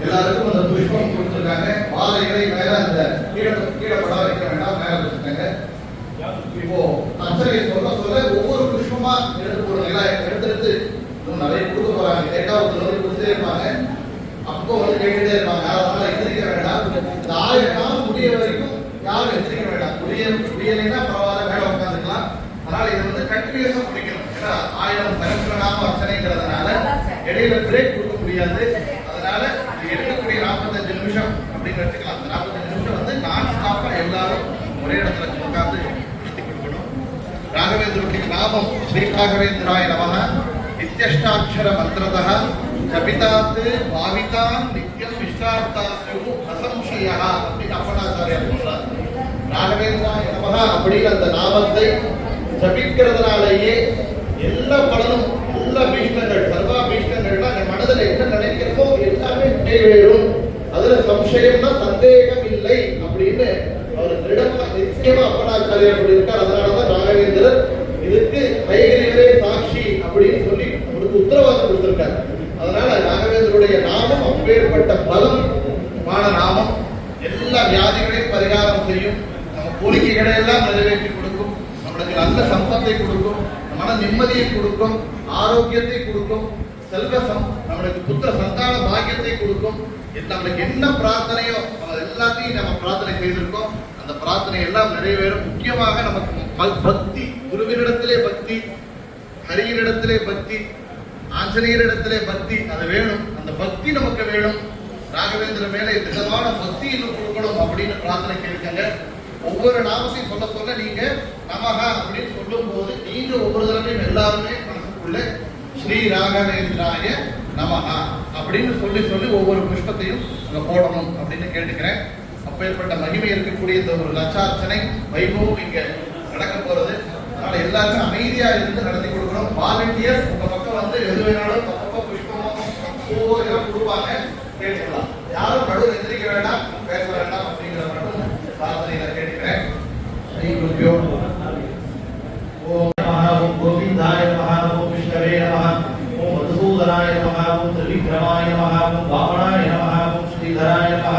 எல்லாருக்கும் அந்த புஷ்பம் கொடுத்துருக்காங்க. வாழை இலை மேல அந்த கீழே படம் வைக்க வேண்டாம், மேல வச்சுருக்காங்க. இப்போ அர்ச்சனை சொல்ல சொல்ல ஒவ்வொரு புஷ்பமா எடுத்து போடுறீங்களா, எடுத்து இன்னும் நிறைய கொடுக்க போறாங்க. கேட்டா ஒருத்தர் கொடுத்துட்டே இருப்பாங்க, அப்போ வந்து கேட்டுட்டே இருப்பாங்க. அதனால எந்திரிக்க வேண்டாம். இந்த 1000 நாள் முடிய வரைக்கும் யாரும் எந்திரிக்க வேண்டாம். முடியலைன்னா பரவாயில்ல, மேல உட்காந்துக்கலாம். அதனால இதை வந்து கண்டினியூஸா முடிக்கணும். ஏன்னா 1000 சகஸ்ரநாம அர்ச்சனைங்கிறதுனால இடையில பிரேக் கொடுக்க முடியாது. அதனால எடுக்கக்கூடிய 45 நிமிஷம் அப்படின்னு வச்சுக்கலாம். அந்த 45 நிமிஷம் வந்து நான் ஸ்டாப்பா எல்லாரும் ஒரே இடத்துல உட்கார்ந்து ராகவேந்திரனுடைய நாமம் ஸ்ரீ ராகவேந்திராய நமஹ நித்யஷ்டாட்சர மந்திரதः ஜபிதாத் பாவிதான் நித்யம் விஷ்டார்த்தாஸ்யு அசம்சயः அப்படின்னு அப்பனாச்சாரியார் சொல்றார். ராகவேந்திராய நமஹ அப்படிங்கிற அந்த நாமத்தை ஜபிக்கிறதுனாலேயே எல்லா பலனும், எல்லா பீஷ்ணங்கள், சர்வா பீஷ்ணங்கள்லாம் என் மனதில் என்ன நினைக்கிறதோ எல்லாமே நிறைவேறும், அதுல சம்சயம்னா சந்தேகம் இல்லை அப்படின்னு அவர் திருடமா நிச்சயமா அப்பனாச்சாரியார் சொல்லியிருக்கார். அதனாலதான் ராகவேந்திரர் இதுக்கு கைகரிகளே சாட்சி அப்படின்னு சொல்லி அவருக்கு உத்தரவாதம் கொடுத்திருக்காரு. அதனால ராகவேந்திரருடைய நாமம் அப்பேற்பட்ட பலமான நாமம். எல்லா வியாதிகளையும் பரிகாரம் செய்யும், நம்ம கோரிக்கைகளை எல்லாம் நிறைவேற்றி கொடுக்கும், நம்மளுக்கு நல்ல சம்பத்தை கொடுக்கும், மன நிம்மதியை கொடுக்கும், ஆரோக்கியத்தை கொடுக்கும், செல்வசம், நம்மளுக்கு புத்திர சந்தான பாக்கியத்தை கொடுக்கும். நம்மளுக்கு என்ன பிரார்த்தனையோ எல்லாத்தையும் நம்ம பிரார்த்தனை செய்திருக்கோம். அந்த பிரார்த்தனை எல்லாம் நிறைவேறும். முக்கியமாக நமக்கு பக்தி, குருவினிடத்திலே பக்தி, ஹரியினிடத்திலே பக்தி, ஆஞ்சநேயரிடத்திலே பக்தி, அது வேணும். அந்த பக்தி நமக்கு வேணும். ராகவேந்திர மேல விதமான பக்தி இன்னும் கொடுக்கணும் அப்படின்னு பிரார்த்தனை கேட்காங்க. ஒவ்வொரு நாமத்தையும் சொல்ல சொல்ல நீங்க நமஹ அப்படின்னு சொல்லும் போது நீங்க ஒவ்வொரு தடவையும் எல்லாருமே மனசுக்குள்ள ஸ்ரீ ராகவேந்திராய நமஹ அப்படின்னு சொல்லி சொல்லி ஒவ்வொரு புஷ்பத்தையும் அங்க போடணும் அப்படின்னு கேட்டுக்கிறேன். அப்பேற்பட்ட மகிமை இருக்கக்கூடிய இந்த ஒரு லட்சார்ச்சனை வைபவம் இங்க நடக்க போறது. அதனால எல்லாருமே அமைதியா இருந்து நடத்தி கொடுக்கணும். வாலண்டியர்ஸ் உங்க பக்கம் வந்து எது வேணாலும் பக்கம் புஷ்பமோ பூவோ எல்லாம் கொடுப்பாங்க, கேட்டுக்கலாம். யாரும் நடுவில் எந்திரிக்க வேண்டாம், பேச வேண்டாம் அப்படிங்கிற மட்டும் பிரார்த்தனையில கேட்டுக்கிறேன். ஸ்ரீ குருபியோ ஓம் நமஹ, ஓம் கோவிந்தாய நமஹ, ஓம் விஷ்ணவே நமஹ, ஓம் மதுசூதனாய நமஹ, ஓம் திரிவிக்ரமாய நமஹ, ஓம் வாமனாய நமஹ, ஓம் ஸ்ரீதராய நமஹ,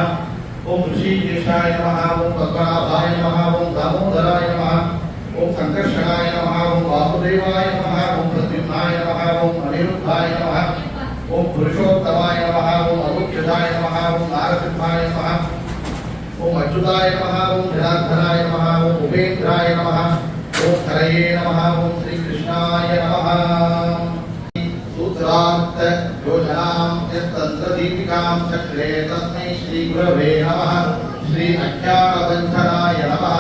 ஓம் ரிஷிகேஷாய நமஹ, ஓம் பத்மநாபாய நமஹ, ஓம் தாமோதராய நமஹ, ஓம் சங்கர்ஷணாய நமஹ, ஓம் வாசுதேவாய நமஹ, ஓம் பிரத்யும்னாய நமஹ, ஓம் அனிருத்தாய நமஹ, ஓம் புருஷோத்தமாய நமஹ, ஓம் அருட்சதாய நமஹ, ஓம் நாரசிம்மாய நமஹ, ஓம் அச்சுதாய நமஹ, ஓம் ஜனார்தனாய நமஹ, ஓம் உபேந்திராய நமஹ, ஓம் ஹரயே நமஹ, ஓம் ஸ்ரீகிருஷ்ணாய நமஹ. सूत्रार्थ योजनां यत्तन्त्रदीपिकां चक्रे तस्मै श्रीगुरवे नमः. श्री अज्ञानबन्धनाय नमः.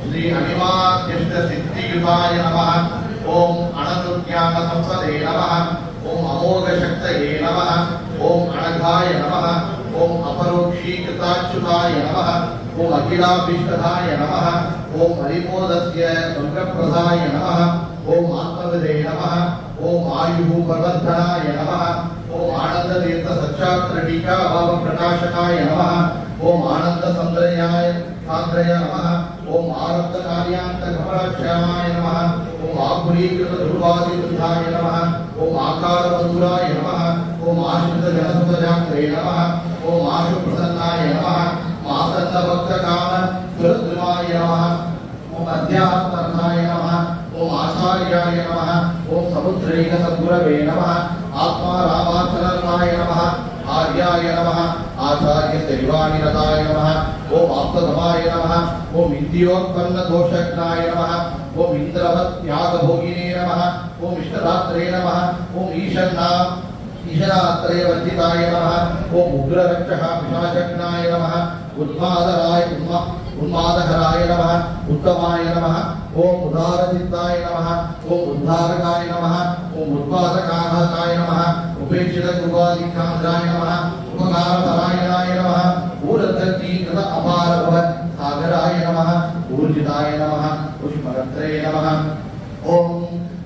श्री अनिवार्यष्टसिद्धियुताय नमः. ओम अननुज्ञानसंपदे नमः. ओम अमोघशक्तये नमः. ओम अनघाय नमः. ओम अपरोक्षीकृताच्युताय नमः. ओम अखिलाभीष्टदाय नमः ओम हरिमोदस्य मंत्रप्रदाय नमः ओम आत्मविदे नमः ओम आयुः प्रवर्धनाय नमः ओम आनंद तीर्थ सच्चात्र टीका भाव प्रकाशकाय नमः ओम आनंद संद्रयाय सान्द्रय नमः ओम आरब्ध कार्यांत घमराक्षाय नमः ओम आकुलीकृत ध्रुवादि वृद्धाय नमः ओम आकार मधुराय नमः ओम आश्रित जनसुभजात्रे नमः ओम आशु प्रसन्नाय नमः मासन्न भक्त काम सुरद्रुमाय नमः ओम अध्यात्मनाय नमः ओम आचार्याय नमः ओम समुद्रैक सद्गुरवे नमः आत्मा रामाचरणाय नमः आर्याय नमः आचार्य शैवानिरताय नमः ओम आप्तधमाय नमः ओम इंद्रियोत्पन्न दोषज्ञाय नमः ओम इंद्रवत् त्यागभोगिने नमः ओम इष्टदात्रे नमः ओम ईशनात्रे वर्धिताय नमः ओम उग्ररक्षः पिशाचज्ञाय नमः उन्मादहराय नमः उत्तमाय नमः ओम उदारचित्ताय नमः ओम उद्धारकाय नमः ओम उत्पादकाघाताय नमः उपेक्षितकृपादिकान्द्राय नमः उपकारपरायणाय नमः ऊर्ध्वतीकृत अपारभव सागराय नमः ऊर्जिताय नमः पुष्परत्रे नमः ओम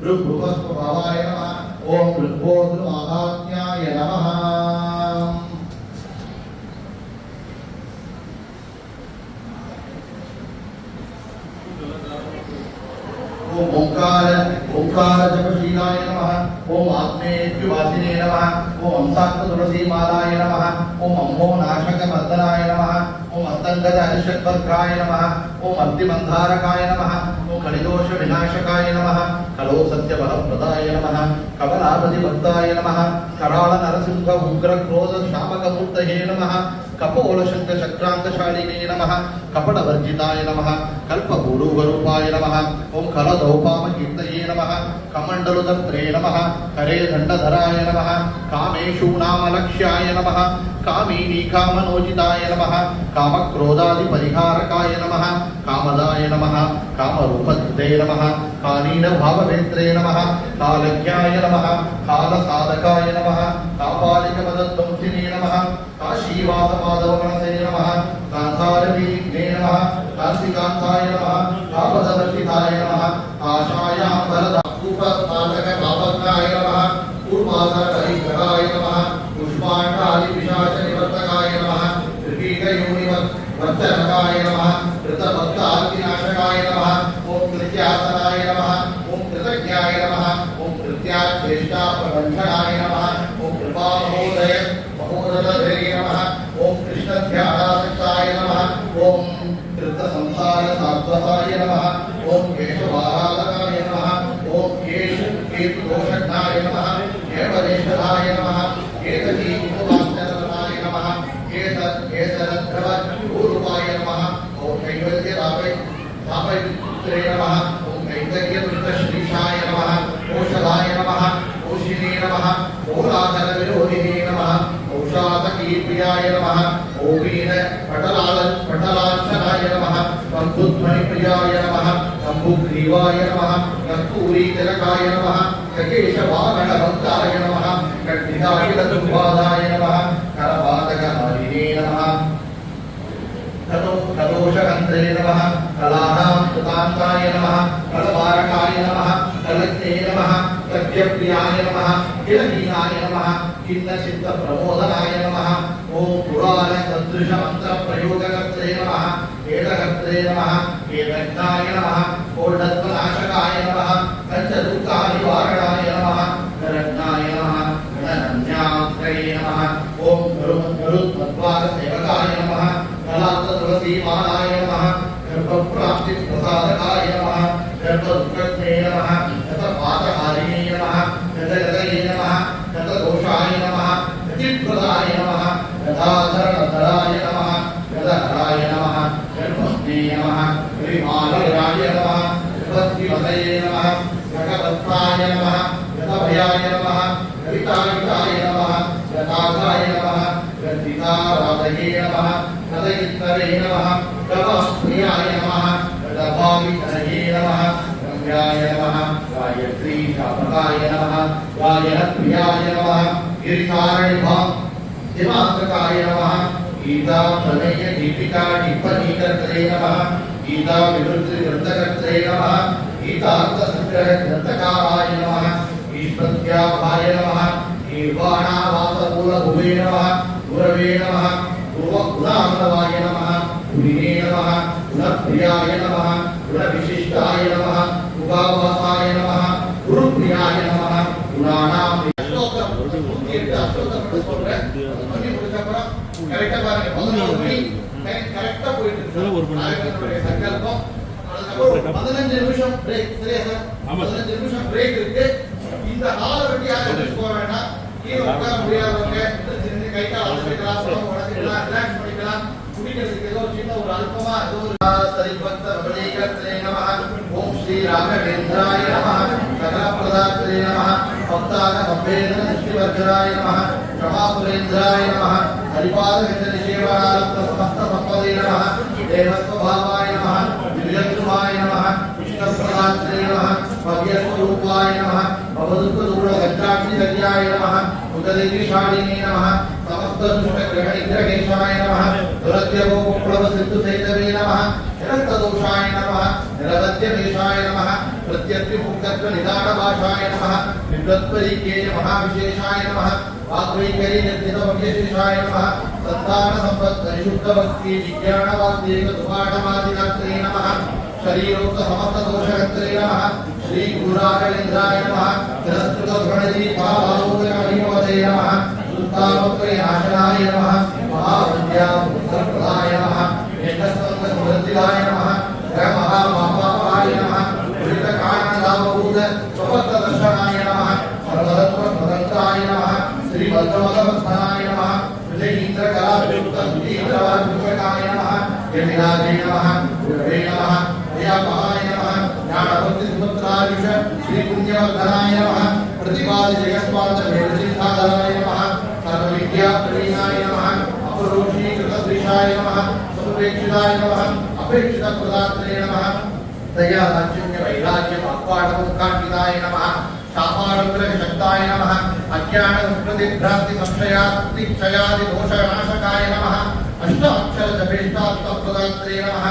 ऋभुवस्वभावाय नमः ओम ऋभोद्रुमाहात्म्याय नमः ओम ओंकार जपशीलाय नमः ओम आत्मेत्युवासिने नमः ओम अंसाक्त तुलसी मालाय नमः ओम अम्भो नाशक मर्दनाय नमः ओम अंतंगत हर्षद्भद्राय नमः ओम अर्तिमन्धारकाय नमः ओम कलिदोष विनाशकाय नमः कलो सत्य बलप्रदाय नमः कमलापति भक्ताय नमः कराल नरसिंह उग्र क्रोध शामक मूर्तये नमः कपोल शंख चक्रांतशालिने नमः कपटवर्जिताय नमः कल्पगुरुवरूपाय नमः ओम कलदौपाम कीर्तये नमः कमण्डलुतन्त्रे नमः करे दण्डधराय नमः कामेषूणामलक्ष्याय नमः कामिनी कामनोजिताय नमः कामक्रोधादिपरिहारकाय नमः कामदाय नमः कामरूपधृते नमः कालीनभावनेत्रे नमः कालज्ञाय नमः कालसाधकाय नमः कापालिकपदध्वंसिने नमः काशीवासमाधवमनसे नमः कान्तारवीर्ये नमः कान्तिकान्ताय नमः कापदवर्षिताय नमः आशायां वरदूपस्नातकपापज्ञाय नमः पूर्वासरपरिग्रहाय नमः पुष्पाण्डादिपिशाचनिवर्तकाय नमः त्रिकीटयोनिवर्तनकाय नमः कृतभक्तादिनाशकाय नमः ओम कृत्यासनाय नमः ओम कृतज्ञाय नमः ओम कृत्याचेष्टाप्रबन्धनाय नमः ओम कृपामहोदय महोदय नमः ओम कृष्णध्यानासक्ताय नमः ओम कृतसंसारसाध्वताय नमः ओम केशवाराधकाय नमः ओम केतुदोषज्ञाय नमः केवलेश्वराय नमः केतकीकुमाश्चरणाय नमः केसरद्रवरूपाय नमः ओम कैवल्यतापैपुत्रे नमः ओम कैवल्यवृत्तश्रीशाय नमः ओषधाय नमः ओषिने नमः ओलाधरविरोधिने नमः औषाधकीप्रियाय नमः ओवीन पटलाञ्छनाय नमः कम्बुध्वनिप्रियाय नमः कम्बुग्रीवाय नमः कस्तूरीतिलकाय नमः ककेशवाहनभक्ताय नमः कड्डिकाकिलदुर्वादाय नमः करपातकहारिणे नमः कदोषहन्त्रे नमः कलानां कृतान्ताय नमः कलवारकाय नमः कलज्ञे नमः कद्यप्रियाय नमः किलहीनाय नमः किन्नचित्तप्रमोदनाय नमः ओम पुराण सदृश मंत्र प्रयोगकर्त्रे नमः वेदकर्त्रे नमः वेदज्ञाय नमः कोढत्वनाशकाय नमः पंचदुःखानिवारणाय नमः गणज्ञाय नमः गणनन्यात्रये नमः ओम गरुत्मद्वारसेवकाय नमः कलात्ततुलसीमालाय नमः गर्भप्राप्तिप्रसादकाय नमः गर्भदुःखज्ञे नमः गतपातहारिणे नमः गतगतये नमः गतदोषाय नमः गतिप्रदाय नमः गदाधरणधराय नमः गदहराय नमः गर्भस्ने नमः श्रीमालयाय नमः गतद्विमतये नमः गतवत्साय नमः गतभयाय नमः गतितायुताय नमः गतागाय नमः गतिताराधये नमः गतयित्तरे नमः गतप्रियाय नमः गतभावितनये नमः गम्याय नमः गायत्री शापकाय नमः गायनप्रियाय नमः गिरिकारणिभां दिवान्तकाय नमः गीता प्रणय दीपिका टिप्पणीकर्त्रे नमः गीता विवृत्ति ग्रंथकर्त्रे नमः गीतार्थ संग्रह ग्रंथकाराय नमः ईश्वत्याभाय नमः निर्वाणावासमूल भुवे नमः गुरवे नमः गुरुगुणामवाय नमः गुरिणे नमः गुणप्रियाय नमः गुणविशिष्टाय नमः उपावासाय नमः गुरुप्रियाय नमः गुणानां अष्टोत्तरम 108 अष्टोत्तरम சொல்றேன் பண்ணி முடிச்ச அப்புறம் கரெக்ட்டா பாருங்க 11 மணி கரெக்ட்டா போயிட்டு இருக்கு ஒரு பண்ணி சங்கல்பம் அதுக்கு 15 நிமிஷம் பிரேக் சரியா சார் 15 நிமிஷம் பிரேக் இருக்கு இந்த ஹால வெட்டி யாரும் போக வேண்டாம் கீழ உட்கார முடியாதவங்க இந்த கை கால் அசைக்கலாம் உடம்பு உடைக்கலாம் ரிலாக்ஸ் பண்ணிக்கலாம் குடிக்கிறதுக்கு ஏதோ சின்ன ஒரு அல்பமா ஏதோ ஒரு சரிபக்த ரமணீகர்த்தே நமः ஓம் ஸ்ரீ ராகவேந்திராய நமः சகலப்ரதாத்ரே நமः பக்தாக பப்பேந்திர நிஷ்டிவர்ஜராய நமः ரமாபுரேந்திராய நமः ஹரிபாதகஜ நிஷேவனாரப்த சமஸ்த சம்பதே நமः தேவஸ்வபாவாய நமः திவ்யத்ருவாய நமः விஷ்ணுப்ரதாத்ரே நமः பவ்யஸ்வரூபாய நமः भवदुःखदूरगञ्जाक्षिगर्याय नमः उददेवीशालिने नमः समस्तदुष्टग्रहनिग्रहेशाय नमः दुरत्यगोप्लवसिद्धुसेतवे नमः निरन्तदोषाय नमः निरवध्यवेशाय नमः प्रत्यत्रिमुक्तत्वनिदानभाषाय नमः विद्वत्परिकेय महाविशेषाय नमः वाग्वैकर्यनिर्जितभव्यशेषाय नमः सन्तानसम्पत्परिशुद्धभक्ति विज्ञानवाद्येकसुपाठमादिकर्त्रे नमः शरीरोक्त समस्त दोषहर्त्रे नमः श्री गुरुराघवेन्द्राय नमः तिरस्कृतभ्रणजी महाभावोदकमणिमवते नमः सुत्तामत्वनाशनाय नमः महावन्द्यामुत्तरप्रदाय नमः यज्ञस्कन्दसमृद्धिदाय नमः महामापाय नमः पुरितकारणदावभूत स्वपत्रदर्शनाय नमः सर्वतत्त्वस्वतन्त्राय नमः श्रीभद्रवदवस्थानाय नमः विजयीन्द्रकलापूर्तकाय नमः यमिराजे नमः गुरवे नमः दयामहाय नमः ज्ञानभक्तिसुपुत्रायुष श्रीपुण्यवर्धनाय नमः प्रतिपादिजयस्वान्तभेदसिद्धाधराय नमः सर्वविद्याप्रवीणाय नमः अपरोक्षीकृतदृशाय नमः समुपेक्षिताय नमः अपेक्षितप्रदात्रे नमः दया दाक्षिण्य वैराग्यम् अक्वाडमुत्काण्डिताय नमः शापानुग्रहशक्ताय नमः अज्ञानसंस्कृतिभ्रान्ति संशयादिक्षयादिदोषनाशकाय नमः अष्टाक्षरजपेष्टात्मप्रदात्रे नमः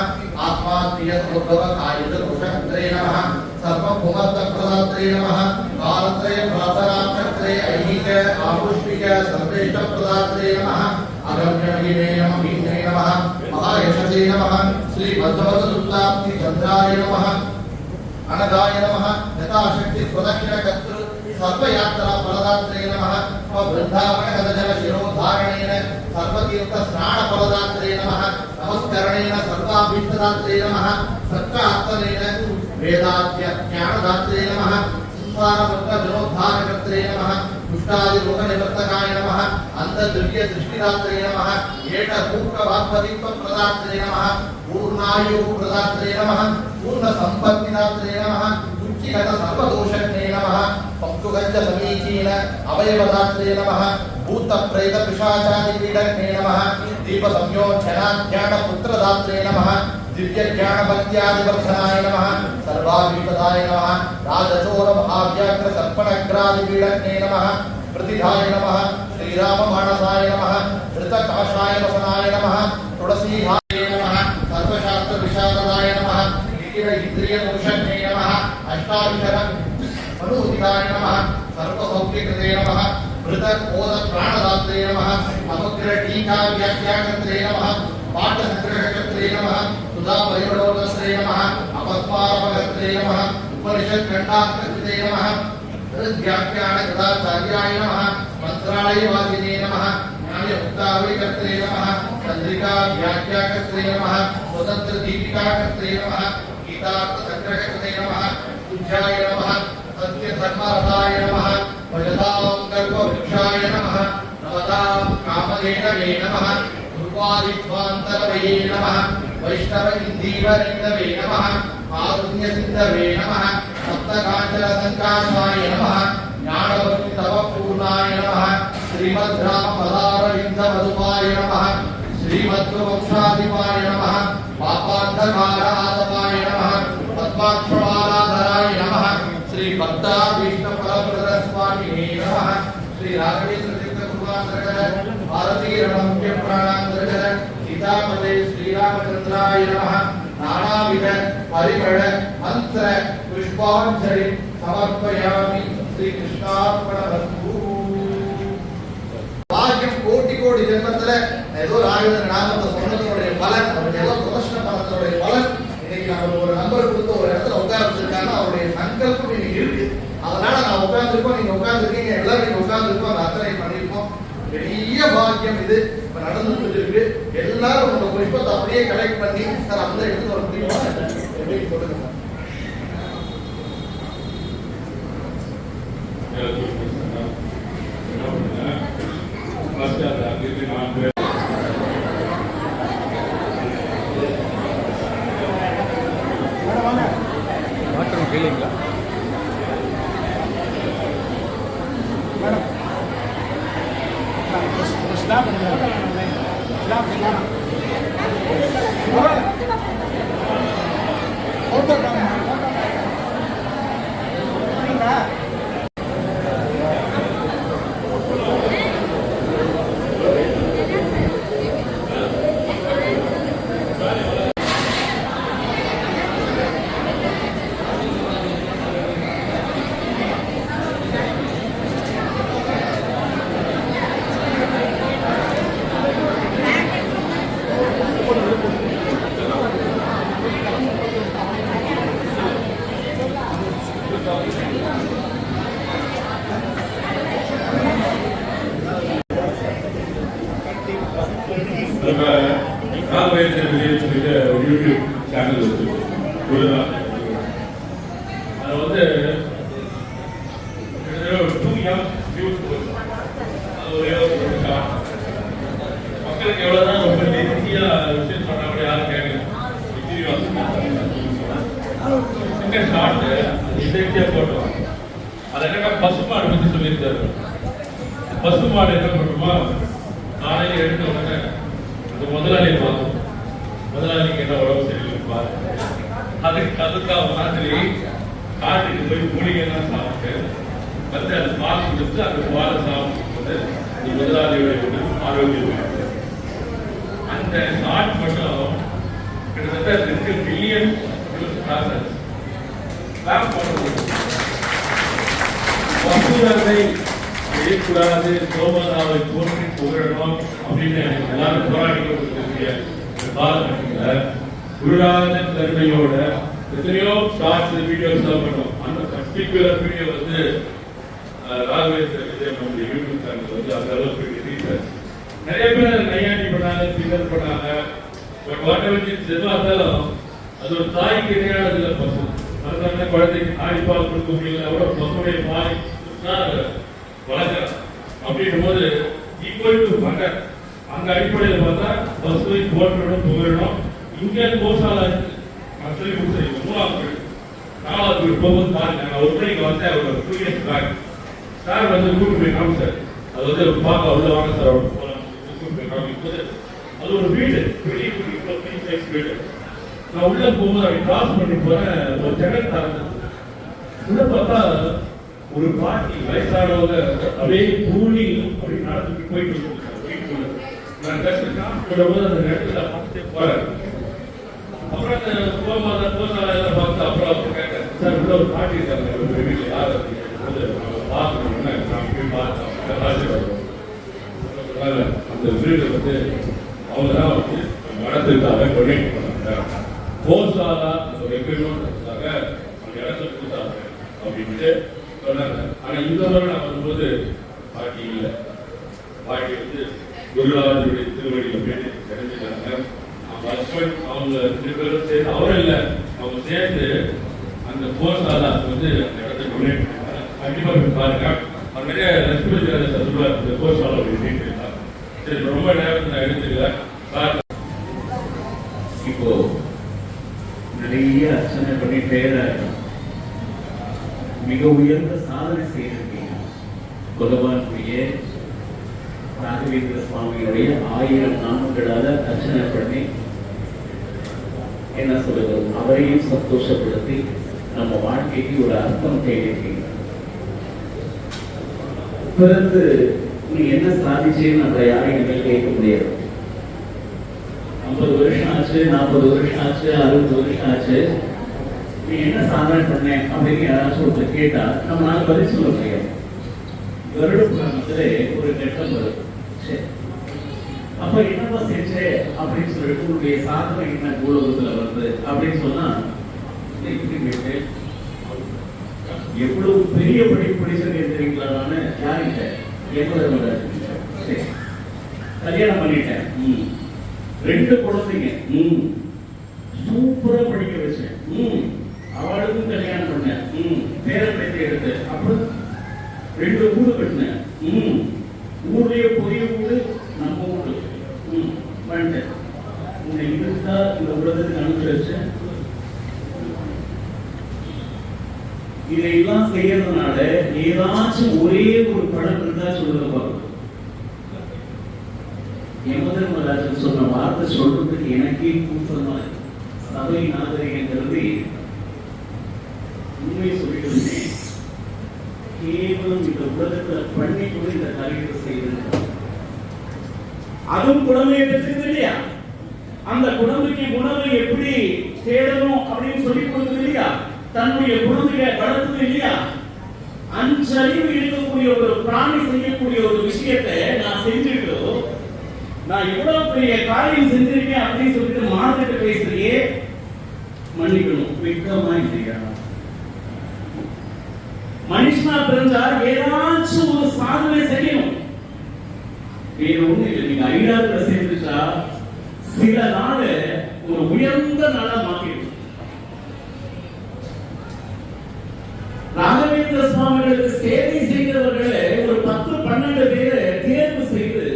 आत्मात्मीयसमुद्भवकायुधदोषहत्रे नमः सर्वभूमत्तप्रदात्रे नमः कालत्रयप्रातराक्षत्रे ऐहिक आपुष्पिक सर्वेष्टप्रदात्रे नमः अगम्यमहिमे नमः महायशसे नमः श्रीभद्रवदसुप्ताप्तिचन्द्राय नमः अनगाय नमः यथाशक्ति प्रदक्षिणकर्तृ सर्वयात्रा फलदात्रे नमः वृन्दावनगतजल शिरोधारणेन सर्वतीर्थस्नानफलदात्रे नमः नमस्करणेन सर्वाभीष्टदात्रे नमः सत्यात्मनेन वेदाध्यज्ञानदात्रे नमः संसारवृत्तविनोद्धारकर्त्रे नमः दुष्टादिरोगनिवर्तकाय नमः अन्धदिव्यदृष्टिदात्रे नमः एटमूर्खवाग्पतित्वप्रदात्रे नमः पूर्णायुप्रदात्रे नमः पूर्णसम्पत्तिदात्रे नमः उच्चिगत सर्वदोषज्ञे नमः पक्तुगञ्च समीचीन अवयवदात्रे नमः भूतप्रेतपिशाचादिपीडज्ञे नमः दीपसंयोजनाध्यानपुत्रदात्रे नमः दिव्यज्ञानभक्त्यादिवर्धनाय नमः सर्वाभीष्टदाय नमः राजचोरमहाव्याघ्रसर्पणग्रादिपीडज्ञे नमः प्रतिधाय नमः श्रीराममानसाय नमः धृतकाशाय वसनाय नमः तुलसीहाय नमः सर्वशास्त्रविशारदाय नमः इन्द्रियमोषज्ञे नमः अष्टाक्षर मनोदिताय नमः सर्वसौख्यकृते नमः मृतकोदप्राणदात्रे नमः समग्रटीकाव्याख्याकर्त्रे नमः पाठसंग्रहकर्त्रे नमः सुधापरिवडोदस्त्रे नमः अपस्मारमकर्त्रे नमः उपनिषत्खण्डार्थकृते नमः व्याख्यानकृताचार्याय नमः मन्त्रालयवासिने नमः न्यायमुक्तावलिकर्त्रे नमः चन्द्रिका व्याख्याकर्त्रे नमः स्वतन्त्रदीपिकाकर्त्रे नमः गीतार्थसंग्रहकृते नमः पूज्याय नमः सत्यधर्मरताय नमः भजतां कल्पवृक्षाय नमः नमतां कामधेनवे नमः ध्रुवादिध्वान्तरवये नमः वैष्णवइन्दीवरिन्दवे नमः कारुण्यसिन्धवे नमः सप्तकाञ्चनसङ्काशाय नमः ज्ञानभक्तितवपूर्णाय नमः श्रीमद्रामपदारविन्दमधुपाय नमः श्रीमद्वंशाधिपाय नमः पापान्धकारातपाय नमः पद्माक्षमालाधराय नमः श्रीभक्ताभीष्टफलप्रदस्वामिने नमः श्री राघवेन्द्र तीर्थ गुरुवासरकर பாரதீரமமுக்கிய பிராணாந்தர்கத சீதாபதே ஸ்ரீராமச்சந்திராய நமः நானாவித பரிமள மந்திர புஷ்பாஞ்சலி சமர்ப்பயாமி. ஸ்ரீ கிருஷ்ணார்ப்பணமஸ்து. பாக்கியம் கோடி கோடி ஜென்மத்துல ஏதோ ராகவேந்திர நாமத்தை சொன்னதனுடைய பலன், அவருடைய ஏதோ பிரதர்ஷன பலத்தினுடைய பலன் இன்னைக்கு நம்ம ஒரு நம்பர் கொடுத்து ஒரு இடத்துல உட்கார வச்சிருக்காங்க. அவருடைய சங்கல்பம் இன்னைக்கு இருக்கு. அதனால நான் உட்கார்ந்துருக்கோம், நீங்க உட்கார்ந்துருக்கீங்க, எல்லாரும் நீங்க உட்கார்ந்துருக்கோம், அந்த அத்தனை பண்ணிருக்கோம். பெரிய பாக்கியம் இது இப்ப நடந்துட்டு இருக்கு. எல்லாரும் உங்க புஷ்பத்தை அப்படியே கலெக்ட் பண்ணி சார் அந்த இடத்துல ஒரு எப்படி சொல்லுங்க. மாற்றம் கேளுங்களா? சொல்லிட்டு யூடியூப் சேனல் வச்சிருக்கோம். அது வந்து 2 young youth மக்களுக்கு எவ்வளவுதான் ரொம்ப நெருங்கியா விஷயம் சொன்னா கூட யாரும் கேட்கல. போட்டோம். அது என்னன்னா பசுமாடு பத்தி சொல்லியிருக்காரு. பசுமாடு என்ன பண்ணுமா, காலையில எடுத்த உடனே அந்த முதலாளியை பார்க்கும். முதலாளிக்கு என்ன உடம்பு சரியில்லைப்பாரு, அதுக்காக மாதிரி காட்டுக்கு போய் மூலிகைலாம் சாப்பிட்டு வந்து அது பால் கொடுத்து அந்த பாலை சாப்பிடும்போது இந்த முதலாளியோட ஆரோக்கியம். அந்த ஷாட் மட்டும் கிட்டத்தட்ட 2 பில்லியன் பசுரத்தை செய்யக்கூடாது, சோமதாவை போற்றி புகழணும் அப்படின்னு எல்லாரும் போராடி கொண்டிருக்கிற காலகட்டத்தில் குருராஜன் கருணையோட எத்தனையோ ஷார்ட்ஸ் வீடியோஸ் தான் பண்ணோம். அந்த பர்டிகுலர் வீடியோ வந்து ராகவேந்திர விஜய் நம்முடைய யூடியூப் சேனல் வந்து அந்த அளவுக்கு ரீசர்ச் நிறைய பேர் நையாண்டி பண்ணாங்க, சிங்கர் பண்ணாங்க. பட் வாட் எவர் இட்ஸ் எதுவாக இருந்தாலும் அது ஒரு தாய்க்கு இணையானதுல பசு. அதனால குழந்தைக்கு தாய்ப்பால் கொடுக்க முடியல, அவ்வளோ பசுடைய பால் வளர்க்கலாம். அப்படின்னும் போது ஈக்குவல் டு மகர் அந்த அடிப்படையில் பார்த்தா பசுவை போற்றணும் புகழணும். இங்கே கோசாலா சொல்லி கொடுத்துருக்கீங்க. 3வது வீடு 4வது வீடு போகும்போது பாருங்க, நான் ஒரு மணிக்கு வந்தேன். ஒரு 2 years பேக் சார் வந்து கூட்டு போய் காமிச்சார். அது வந்து பார்க்க உள்ள வாங்க சார் கூட்டு போய் காமிக்கும்போது அது ஒரு வீடு, பெரிய வீடு. நான் உள்ள போகும்போது அப்படி கிராஸ் பண்ணி போறேன். ஒரு ஜெகன் திறந்தது. உள்ள பார்த்தா ஒரு பாட்டி வயசானவங்க அப்படியே கூலி அப்படி நடந்து போயிட்டு வீட்டுக்குள்ள. நான் கஷ்டம் அந்த நேரத்தில் பார்த்துட்டே போறேன். அப்புறம் அந்த கோசாலையெல்லாம் பார்த்து அப்புறம் கேட்டேன், சார் உள்ள ஒரு பாட்டி இருக்காங்க ஒரு வீட்டில், யார் பார்க்கணும்னு நான் போய் பார்த்தேன். அந்த வீடு வந்து அவங்க தான் வந்து நடத்துக்காக டொனேட் பண்ணாங்க. கோசாலா ஒரு எக்ரிமெண்ட்காக அந்த இடத்த கொடுத்தாங்க அப்படின்ட்டு சொன்னாங்க. ஆனா இந்த முறை நான் வரும்போது பாட்டி இல்லை. பாட்டி வந்து குருராஜனுடைய திருவடியில் போயிட்டு தெரிஞ்சுட்டாங்க. அவங்க ஹஸ்பண்ட் அவங்க 2 பேரும் சேர்ந்து, அவரும் இல்லை அவங்க சேர்ந்து அந்த கோசாலா வந்து அந்த இடத்த டொனேட் பண்ணாங்க. கண்டிப்பா போய் பாருங்க. அவர் நிறைய ரெஸ்பிரேட்டர் சொல்லுவார் இந்த கோசாலா அப்படின்னு. சரி, ரொம்ப நேரத்தில் நான் எடுத்துக்கல. இப்போ நிறைய அர்ச்சனை பண்ணி பேர மிக உயர்ந்த சாதனை செய்திருக்கீங்க. பகவானுடைய ராகவேந்திர சுவாமியுடைய 1000 நாமங்களால அர்ச்சனை பண்ணி என்ன சொல்றது, அவரையும் சந்தோஷப்படுத்தி நம்ம வாழ்க்கைக்கு ஒரு அர்த்தம் தேடிருக்கீங்க. பிறந்து நீ என்ன சாதிச்சேன்னு நம்மளை யாரையும் இனிமேல் கேட்க முடியாது. 50 வருஷம் ஆச்சு, 40 வருஷம் ஆச்சு, 60 வருஷம் ஆச்சு, நீ என்ன சாதனை பண்ண அப்படின்னு யாராச்சும் ஒருத்தர் கேட்டா நம்மளால பதில் சொல்ல முடியாது. வருடப்புறத்துல ஒரு கட்டம் வரும். சரி, அப்ப என்னப்பா செஞ்சே அப்படின்னு சொல்லிட்டு உங்களுடைய சாதனை என்ன பூலோகத்துல வருது அப்படின்னு சொன்னா இப்படி கேட்டு எவ்வளவு பெரிய படிப்பு படிச்சிருக்கேன் தெரியுங்களான்னு யாருக்கிட்ட எவ்வளவு சரி, கல்யாணம் பண்ணிட்டேன், 2 குழந்தைங்க, சூப்பரா படிக்க வச்சேன், அவளுக்கும் கல்யாணம் பண்ணேன், பேரப்பேத்தை எடுத்து, அப்புறம் 2 வீடு கட்டினேன், ஊர்லயே பெரிய வீடு நம்ம வீடு பண்ணிட்டேன். உன்னை இருந்தா இந்த உலகத்துக்கு அனுப்பிச்சு வச்சேன். இதையெல்லாம் செய்யறதுனால ஏதாச்சும் ஒரே ஒரு படம் இருந்தா சொல்லுங்க பாருங்க. யமதர்மராஜன் சொன்ன வார்த்தை சொல்றதுக்கு எனக்கே கூட்டமா சபை நாகரிகம் கருதி உண்மை சொல்லிட்டு கேவலம் இந்த உலகத்துல பண்ணி கூட இந்த காரியத்தை செய்திருக்க. அதுவும் குழந்தையை பெற்றது இல்லையா, அந்த குழந்தைக்கு உணவு எப்படி தேடணும் அப்படின்னு சொல்லி கொடுத்தது இல்லையா, தன்னுடைய குழந்தையை வளர்த்தது இல்லையா. அஞ்சறிவு இருக்கக்கூடிய ஒரு பிராணி செய்யக்கூடிய ஒரு விஷயத்தை நான் செஞ்சுட்டோம், நான் இவ்வளவு பெரிய காரியம் செஞ்சிருக்கேன் அப்படின்னு சொல்லிட்டு மார்க்கெட்ட பேசுறியே, மன்னிக்கணும், வெக்கமா இல்லையா. மனுஷனா பிறந்தா ஏதாச்சும் ஒரு சாதனை செய்யணும். வேற ஒண்ணு இல்லை, நீங்க ஐடாத்துல சேர்ந்துச்சா சில நாள் ஒரு உயர்ந்த நாளா மாத்திடும். ராகவேந்திர சுவாமிகளுக்கு சேவை செய்கிறவர்களை ஒரு 10-12 பேரை தேர்வு செய்து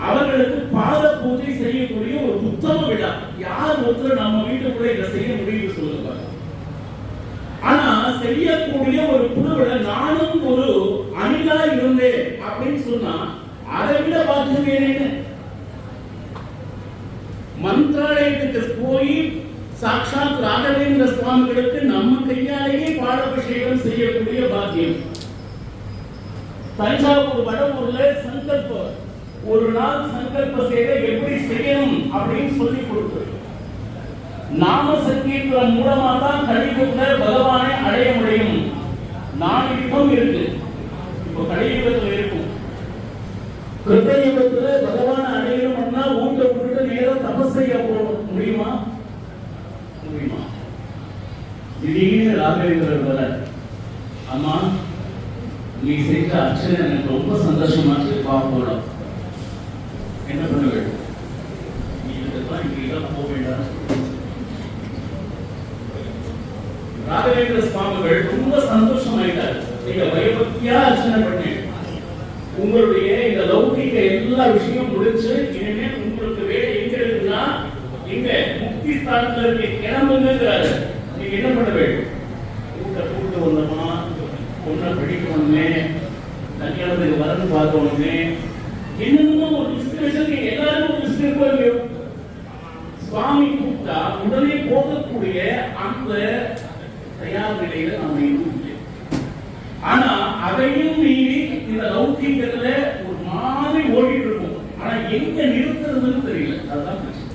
அவர்களுக்கு பாத பூஜை செய்யக்கூடிய ஒரு உத்தம விழா. யார் ஒருத்தர் நம்ம வீட்டுக்குள்ள இதை செய்ய முடியும் சொல்லுங்க. ஆனா செய்யக்கூடிய ஒரு குழுவில நானும் ஒரு அணிலா இருந்தேன் அப்படின்னு சொன்னா அதை விட பாக்கியம் வேறேன்னு. மந்திராலயத்துக்கு போய் சாட்சாத் ராகவேந்திர சுவாமிகளுக்கு நம்ம கையாலேயே பாடாபிஷேகம் செய்யக்கூடிய பாக்கியம். தஞ்சாவூர் வடவூர்ல சங்கல்ப ஒரு நாள் சங்கல்ப சேவை எப்படி செய்யணும் அப்படின்னு சொல்லி கொடுத்து நாம சங்கீர்த்தனம் மூலமா தான் கலியுகத்துல பகவானை அடைய முடியும். 4 யுகம் இருக்கு, இப்போ கலியுகத்துல இருக்கும். கிருத்தயுகத்துல பகவானை அடையணும்னா ஊட்ட விட்டுட்டு நேரம் தபஸ் செய்ய முடியுமா? முடியுமா? திடீர்னு ராகவேந்திரர் வர, அம்மா நீ செஞ்ச அர்ச்சனை எனக்கு ரொம்ப சந்தோஷமாச்சு, பார்ப்போம், என்ன பண்ண வேண்டும்? நீ இதெல்லாம் இங்கெல்லாம் போக வேண்டாம். ராகவேந்திர சுவாமிகள் ரொம்ப சந்தோஷமாயிட்டார். நீங்க பயபக்தியா அர்ச்சனை பண்ணி உங்களுடைய இந்த லௌகிக எல்லா விஷயம் முடிச்சு இனிமே உங்களுக்கு வேலை எங்க இருக்குன்னா இங்க முக்தி ஸ்தானத்துல இருக்க கிளம்புங்கிறாரு. நீங்க என்ன பண்ண வேண்டும்? கூட்டு வந்தோமா, பொண்ணை பிடிக்கணுமே, கல்யாணத்துக்கு வரன்னு பார்க்கணுமே, என்னென்ன ஒரு இன்ஸ்பிரேஷன். நீங்க எல்லாரும் ஒரு லிஸ்ட் இருப்பாங்க. சுவாமி கூப்பிட்டா உடனே போகக்கூடிய அந்த தயார் நிலையில நாம இன்னும் இல்லை. ஆனா அதையும் மீறி இந்த லௌகிகத்துல ஒரு மாதிரி ஓடிட்டு இருக்கும். ஆனா எங்க நிறுத்துறதுன்னு தெரியல. அதுதான் பிரச்சனை.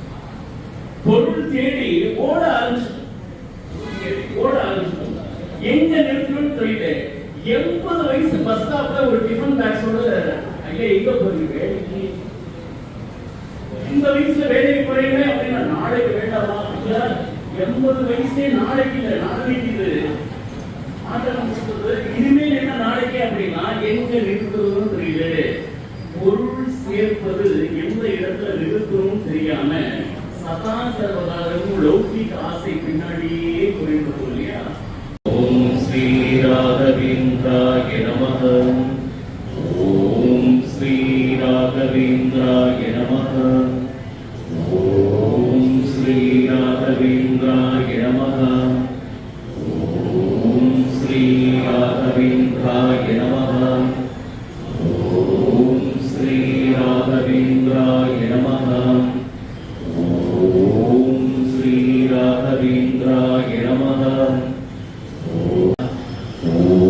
பொருள் தேடி ஓட ஆரம்பிச்சு எங்க நிறுத்தணும்னு தெரியல. 80 வயசு பஸ் ஸ்டாப்ல ஒரு டிஃபன் பாக்ஸோட ஐயா எங்க போறீங்க வேலைக்கு? இந்த வயசுல வேலைக்கு போறீங்க அப்படின்னா நாளைக்கு வேண்டாமா? 80 வயசே நாளைக்கு இல்லை, நாளைக்கு இது இனிமேல் என்ன நாளைக்கு அப்படின்னா எங்க நிறுத்துறதுன்னு தெரியல. பொருள் சேர்ப்பது எந்த இடத்துல நிறுத்தணும் தெரியாம சதா சர்வகாலமும் லௌகிக ஆசை பின்னாடியே குறைந்து இல்லையா. ஓம் ஸ்ரீ ராகவேந்திராய நமஹ. ஓம் ஸ்ரீ ராகவேந்திராய நமஹ. ஓம் ஸ்ரீ ராகவேந்திராய நமஹ. ஓம் ஸ்ரீ ராகவேந்திராய நமஹ. ஓம் ஸ்ரீ ராகவேந்திராய நமஹ. ஓம் ஸ்ரீ ராகவேந்திராய நமஹ. ஓம்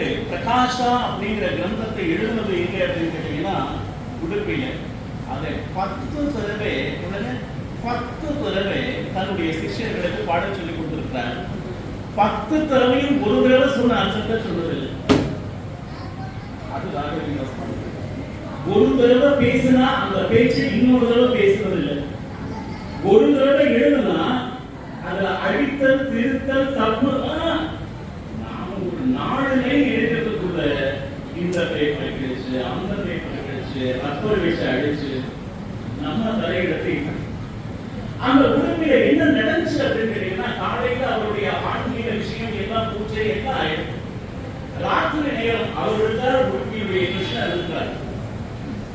அவரு பிரகாஷா அப்படிங்கிற கிரந்தத்தை எழுதுனது எங்க அப்படின்னு கேட்டீங்கன்னா உடுப்பில. அதை 10 தடவை உடனே 10 தடவை தன்னுடைய சிஷ்யர்களுக்கு பாடம் சொல்லி கொடுத்திருக்கிறார். 10 தடவையும் ஒரு தடவை சொன்ன அர்த்தத்தை சொன்னதில்லை. அது ராகவேந்திர சுவாமி. ஒரு தடவை பேசினா அந்த பேச்சு இன்னொரு தடவை பேசுறது இல்லை. ஒரு தடவை எழுதுனா அதுல அழித்தல் திருத்தல் தப்பு. நாம ஒரு 4 லைன் எழுதுறதுக்குள்ள இந்த பேப்பர் கிடைச்சு அந்த பேப்பர் கிடைச்சு ரப்பர் வச்சு அடிச்சு நம்ம தலையிடத்தை அந்த உடம்பில என்ன நடந்துச்சு அப்படின்னு கேட்டீங்கன்னா, காலையில அவருடைய ஆன்மீக விஷயம் எல்லாம் பூஜை எல்லாம் ஆயிடும். ராத்திரி நேரம் அவருடைய உடுப்பியுடைய கிருஷ்ணர் இருக்கிறார்.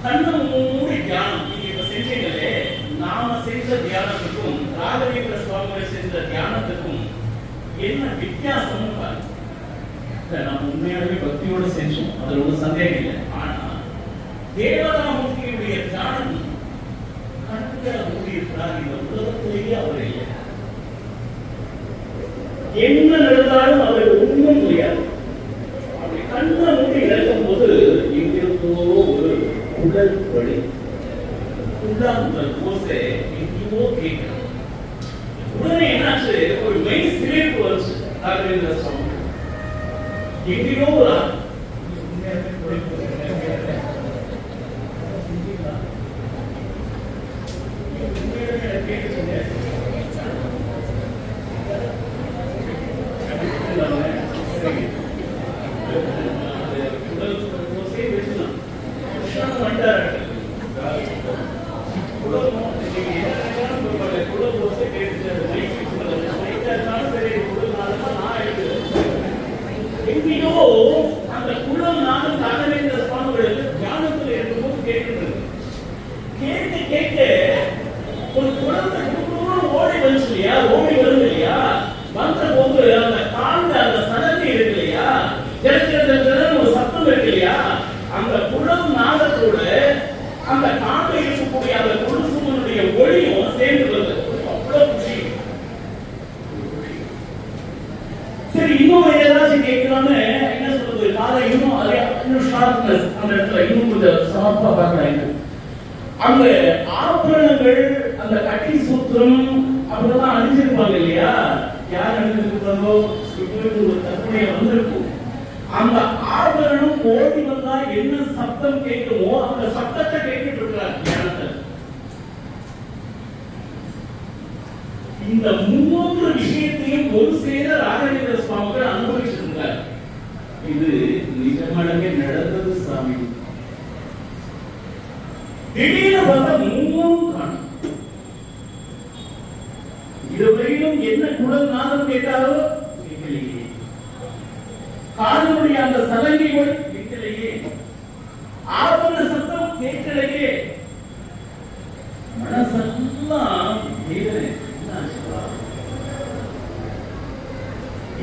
கண்ணு மூடி தியானம். நீங்க இப்ப செஞ்சீங்களே, நாம செஞ்ச தியானத்துக்கும் ராகவேந்திர சுவாமிகள் செஞ்ச தியானத்துக்கும் என்ன வித்தியாசம்னு பாருங்க. நம்ம உண்மையாகவே பக்தியோட செஞ்சோம், அதுல ஒரு சந்தேகம் இல்லை. ஆனா தேவதாமூர்த்தியுடைய தியானம் கண்களை மூடி இருக்கிறார். இந்த உலகத்திலேயே அவர் இல்லை. என்ன நடந்தாலும் அவர் ஒன்றும் முடியாது. அப்படி கண்ணை மூடி இறக்கும் போது எங்கிருந்தோ ஒரு உடல் வழி உண்டாகுதல் ஓசை எங்கேயோ கேட்கணும். உடனே என்னாச்சு, ஒரு மெய் சிலிர்ப்பு வந்துச்சு ராகவேந்திர சுவாமி. எங்கேயோ ஒரு அந்த குளம் நானும் ராகவேந்திர சுவாமிகளுக்கு தியானத்தில் இருக்கும்போது கேட்கிறது. கேட்டு கேட்டு ஒரு குளத்தை ஓடி வந்துச்சு இல்லையா, ஓடி வருது இல்லையா, வந்த போது அந்த காந்த அந்த சடங்கு இருக்கு இல்லையா, ஒரு சத்தம் இருக்கு இல்லையா, அந்த குளம் நாதத்தோட அந்த காந்த இருக்கக்கூடிய அந்த குழுசுமனுடைய ஒளியும் சேர்ந்து வருது. அவ்வளவு குஷி. சரி, இன்னும் ஏதாச்சும் கேட்கலான்னு என்ன சொல்றது, காதை இன்னும் ஷார்ப்னஸ் அந்த இடத்துல இன்னும் கொஞ்சம் ஷார்ப்பா பார்க்கலாம். அந்த ஆபரணங்கள், அந்த கட்டி சூத்திரம் அப்படிதான் அணிஞ்சிருப்பாங்க இல்லையா, யார் அணிஞ்சிருப்பாங்களோ ஒரு கற்பனையை வந்திருக்கும். அந்த ஆபரணம் ஓடி வந்தா என்ன சப்தம் கேட்குமோ அந்த சப்தத்தை கேட்டுட்டு இருக்கிறார் தியானத்தில். இந்த 3 விஷயத்தையும் ஒரு சேர ராகவேந்திர சுவாமிகள் அனுபவிச்சிருந்தார். இது நிஜமடங்கே நடந்தது சாமி. திடீர்னு பார்த்தா 3 காணும். இதுவரையிலும் என்ன குடல் நாதம் கேட்டாரோ கேட்கலையே, காதலுடைய அந்த சலங்கை ஒளி கேட்கலையே, ஆபரண சத்தம் கேட்கலையே, மனசெல்லாம் வேதனை.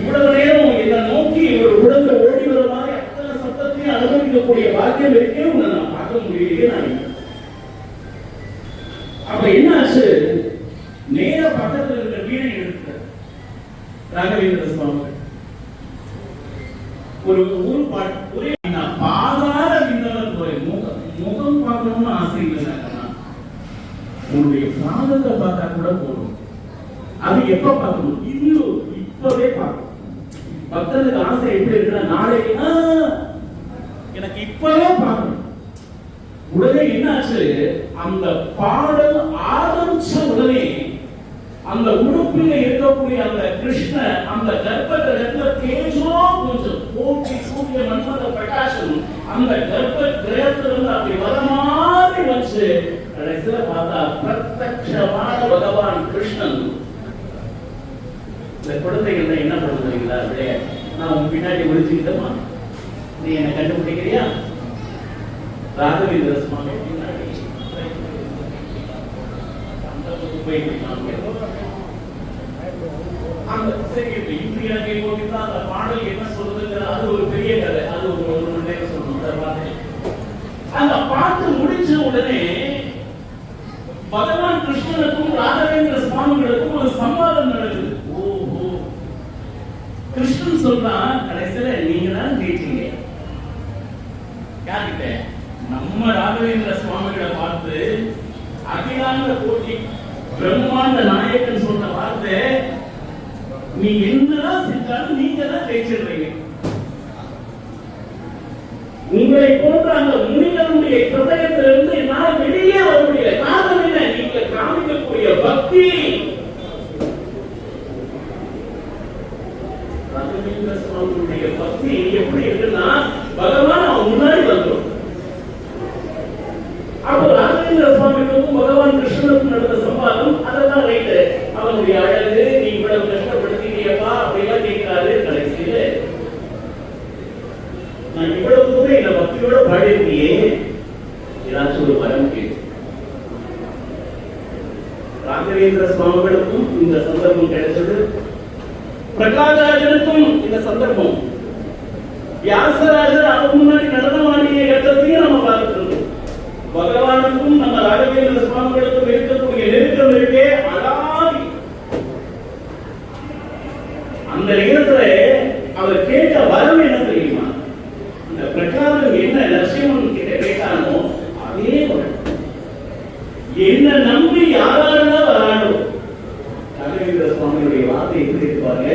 இவ்வளவு நேரம் என்ன நோக்கி ஒரு உடம்பு ஓடி வர மாதிரி அத்தனை சத்தத்தையும் அனுபவிக்கக்கூடிய பாக்கியம் இருக்கே உன்னை நான் பார்க்க முடியலையே. நான் அப்ப என்ன ஆச்சு, நேர பக்கத்தில் இருக்கிற வீணை எடுத்த ராகவேந்திர சுவாமிகள் ஒரு பாட்டு ஒரே பாதார விண்ணவர் போய் முகம் பார்க்கணும்னு ஆசை இல்லை. உன்னுடைய பாதத்தை பார்த்தா கூட போதும். அது எப்ப பார்க்கணும், இன்னும் இப்பவே பார்க்கணும். பக்தனுக்கு ஆசை எப்படி இருக்குன்னா, நாளைக்கு எனக்கு இப்பவே பார்க்கணும். உடனே என்னாச்சு, அந்த பாடல் ஆரம்பிச்ச உடனே அந்த உடுப்பில் இருக்கக்கூடிய அந்த கிருஷ்ண அந்த கர்ப்ப தேஜோ கொஞ்சம் கோட்டி சூரிய மன்மத பிரகாசம் அந்த கர்ப்ப கிரகத்திலிருந்து அப்படி வர மாதிரி வச்சு கடைசியில பார்த்தா பிரத்யக்ஷமான பகவான் கிருஷ்ணன். இந்த குழந்தைகள் என்ன பண்ணுறீங்களா, அப்படியே நான் உன் பின்னாடி ஒழிச்சுக்கிட்டோமா, நீ என்னை கண்டுபிடிக்கிறியா? ராகவேந்திர சுவாமி பின்னாடி அந்த பாடல் என்ன சொல்றதுங்கிற அது ஒரு பெரிய கதை. அது ஒரு மணி நேரம் சொல்லணும். அந்த பாட்டு முடிச்ச உடனே பகவான் கிருஷ்ணனுக்கும் ராகவேந்திர சுவாமிகளுக்கும் ஒரு சம்வாதம் நடக்குது. ஓஹோ, கிருஷ்ணன் சொல்றான், கடைசியில நீங்க தான் ஜெயிச்சீங்க. நம்ம ராகவேந்திர சுவாமிகளை பார்த்து அகிலாண்ட கோட்டி பிரம்மாண்ட நாயக்கன் சொன்ன வார்த்தை, நீ என்னதான் செஞ்சாலும் நீங்க தான் ஜெயிச்சிடுறீங்க. உங்களை போன்ற அந்த முனிகளுடைய ஹிருதயத்திலிருந்து என்னால் வெளியே வர முடியல. காரணம் என்ன? நீங்க காமிக்கக்கூடிய பக்தி. ராகவேந்திர சுவாமியுடைய பக்தி எப்படி இருக்குன்னா, பகவான் அவன் முன்னாடி வந்துடும். அப்போ ராகவேந்திர சுவாமிக்கும் பகவான் கிருஷ்ணனுக்கும் நடந்த சம்பாதம் அதெல்லாம் ரைட்டு. அவனுடைய அழகு, நீ இவ்வளவு கஷ்டப்படுத்தினியப்பா அப்படிலாம் கேட்கிறாரு. கடைசியில நான் இவ்வளவு தூரம் இந்த பக்தியோட பாடியிருக்கியே, ஏதாச்சும் ஒரு வரம் கேட்டு. ராகவேந்திர சுவாமிகளுக்கும் இந்த சந்தர்ப்பம் கிடைச்சது, பிரகலாதராஜனுக்கும் இந்த சந்தர்ப்பம். வியாசராஜர் அவருக்கு முன்னாடி நடனமாடிய கட்டத்தையும் நம்ம பார்த்துட்டு இருக்கோம். பகவானுக்கும் நம்ம ராகவேந்திர சுவாமிகளுக்கும் இருக்கக்கூடிய நெருக்கம் இருக்கே அலாதி. அந்த நேரத்துல அவர் கேட்ட வரம் என்ன தெரியுமா? அந்த பிரகலாதன் என்ன லட்சியம் கிட்ட கேட்டானோ அதே வரம். என்ன நம்பி யாரெல்லாம் வரானோ, ராகவேந்திர சுவாமியுடைய வார்த்தை எப்படி இருப்பாங்க,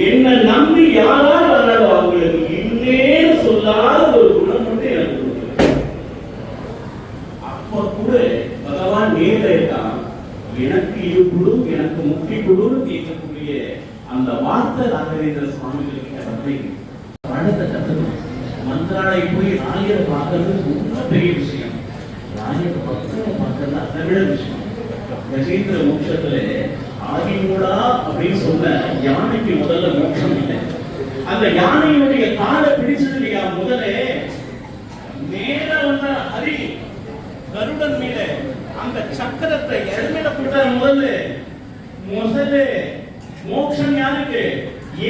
என்ன நம்பி யாரால் வரானோ அவங்களுக்கு இன்னேன்னு சொல்லாத ஒரு குணம் மட்டும் எனக்கு கொடுக்குது. அப்ப கூட பகவான் நேர இருக்கான், எனக்கு இது குழு, எனக்கு முக்தி குழுன்னு கேட்கக்கூடிய அந்த வார்த்தை ராகவேந்திர சுவாமிகளுக்கு பழத்தை கத்துக்கணும். மந்திராலய போய் ராயரை பார்க்கறது ரொம்ப பெரிய விஷயம். ராயரை பக்தரை பார்க்கறது அதை விட விஷயம். கஜேந்திர மோட்சத்துல ஆகிமூடா அப்படின்னு சொன்ன யானைக்கு முதல்ல மோட்சம் இல்லை. அந்த யானையுடைய காலை பிடிச்சது இல்லையா, முதலே நேர வந்த ஹரி கருடன் மீத அந்த சக்கரத்தை எருமையில போட்ட முதல்ல மோட்சம் யாருக்கு?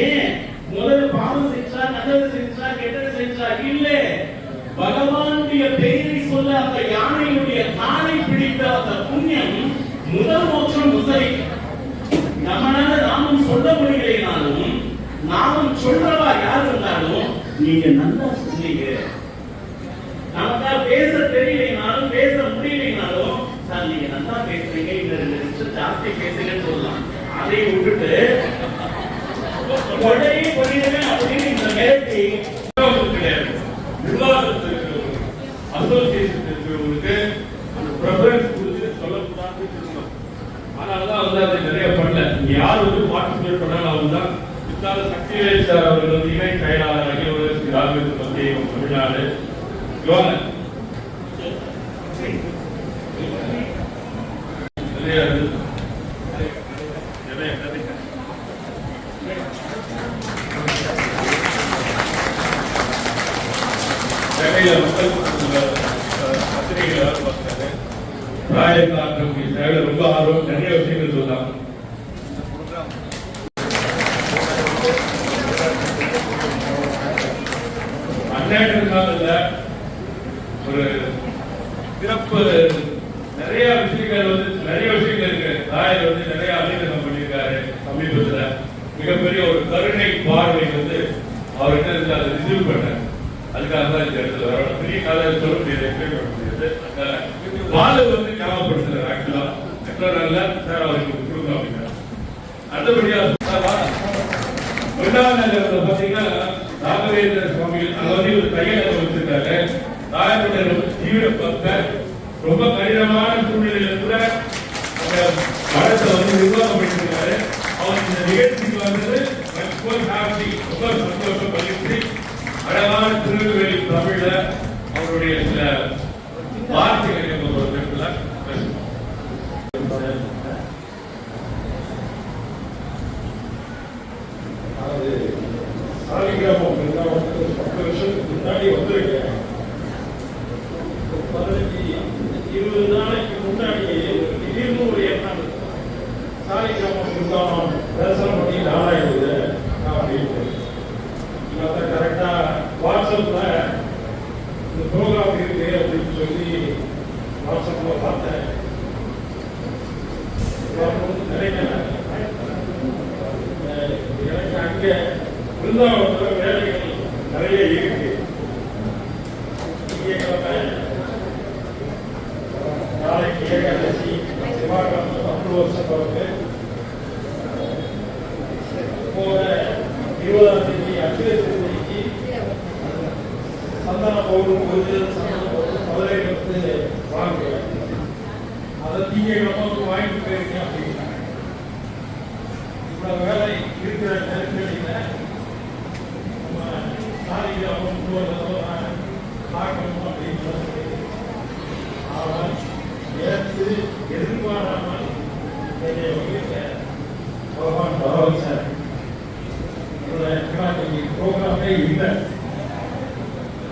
ஏன் முதல்ல பாவம் செஞ்சா, நல்லது செஞ்சா, கெட்டது செஞ்சா இல்ல, பகவானுடைய பெயரை சொல்ல அந்த யானையுடைய காலை பிடித்த அந்த புண்ணியம் முதல் மோட்சம் முதலை. நம்மளால நாமும் சொல்ல முடியலைனாலும், நாமும் சொல்றவா யார் இருந்தாலும் நீங்க நல்லா சொன்னீங்க, நமக்கா பேச தெரியலைனாலும் பேச முடியலைனாலும் சார் நீங்க நல்லா பேசுறீங்க, இந்த 2 நிமிஷம் ஜாஸ்தி பேசுங்கன்னு சொல்லலாம். அதை விட்டுட்டு உடனே பண்ணிடுவேன் அப்படின்னு இந்த மிரட்டி கிடையாது. நிர்வாகத்தில் இருக்கிறவங்க, அசோசியேஷன் இருக்கிறவங்களுக்கு அந்த ப்ரெஃபரன்ஸ் கொடுத்து சொல்லக்கூடாதுன்னு சொல்லணும். அதனாலதான் அதை நிறைய பண்ணல. இங்க யார் பார்ட்டிசிபேட் பண்ணாலும் அவங்க தான். இருந்தாலும் சக்திவேல் சார் அவர்கள் இணை செயலாளர் அகில உலக ராகவேந்திர மத்திய தமிழ்நாடு ரொம்ப ஆர்வம், நிறைய விஷயங்கள் சொல்லலாம். அந்நாட்டுல ஒரு சிறப்பு நிறைய விஷயங்கள் நிறைய விஷயங்கள் இருக்கு. ராயர் நிறைய அலிங்கனம் பண்ணியிருக்காரு. சமீபத்துல மிகப்பெரிய ஒரு கருணை பார்வை அவர்கிட்ட இருந்து அதை ரிசீவ் பண்ண, அதுக்காக தான் இந்த இடத்துல வர பெரிய கதை சொல்ல முடியாது, எக்ஸ்பிளைன் பண்ண முடியாது. பாலு ஞாபகப்படுத்துறாரு. ஆக்சுவலா சார் அவருக்கு கொடுக்கணும் அப்படின்னா அடுத்தபடியா பாத்தீங்கன்னா ராகவேந்திர சுவாமிகள் அங்க ஒரு கையெழுத்து வச்சிருக்காரு. ராயருடைய தீவிர பக்தர், ரொம்ப கடினமான சூழ்நிலையில கூட படத்தை நிர்வாகம் பண்ணிருக்காரு. அவர் இந்த நிகழ்ச்சிக்கு வந்தது ரொம்ப சந்தோஷம் பண்ணிட்டு அழகான திருநெல்வேலி தமிழ்ல அவருடைய சில வார்த்தைகளை சாலிகிராமம் 10 வருஷத்துக்கு முன்னாடி வந்திருக்கேன். 15-20 நாளைக்கு முன்னாடி திடீர்னு ஒரு எண்ணம், சாலிகிராமம் இருந்தாலும் தரிசனம் பண்ணி நாளாயிடுது அப்படின்னு. கரெக்டா வாட்ஸ்அப்ல இந்த ப்ரோக்ராம் இருக்கு அப்படின்னு சொல்லி வாட்ஸ்அப்ல பார்த்தேன். நினைக்கிறேன் எனக்கு அங்கே பிருந்தாவனத்தில் வேலைகள் நிறைய இருக்கு. திங்கட்கிழமை ஏகாதசி செவ்வாய்க்கிழமை 10 வருஷம் பிறகு போன 20ஆம் தேதி அக்ஷய திருதிக்கு சந்தன பவுடர் மதுரையில் வந்து வாங்குவேன். அதை திங்கக்கிழமை வாங்கிட்டு போயிருக்கேன் அப்படின்னா இவ்வளோ வேலை இருக்கிற நெருக்கடியில் நம்ம நாளைக்கு அவங்க பார்க்கணும் அப்படின்னு சொல்லி அவன் நேற்று எதிர்பாராமல் என்னுடைய வீட்டில் பகவான் பகவான் சார் ப்ரோக்ராமே இல்லை.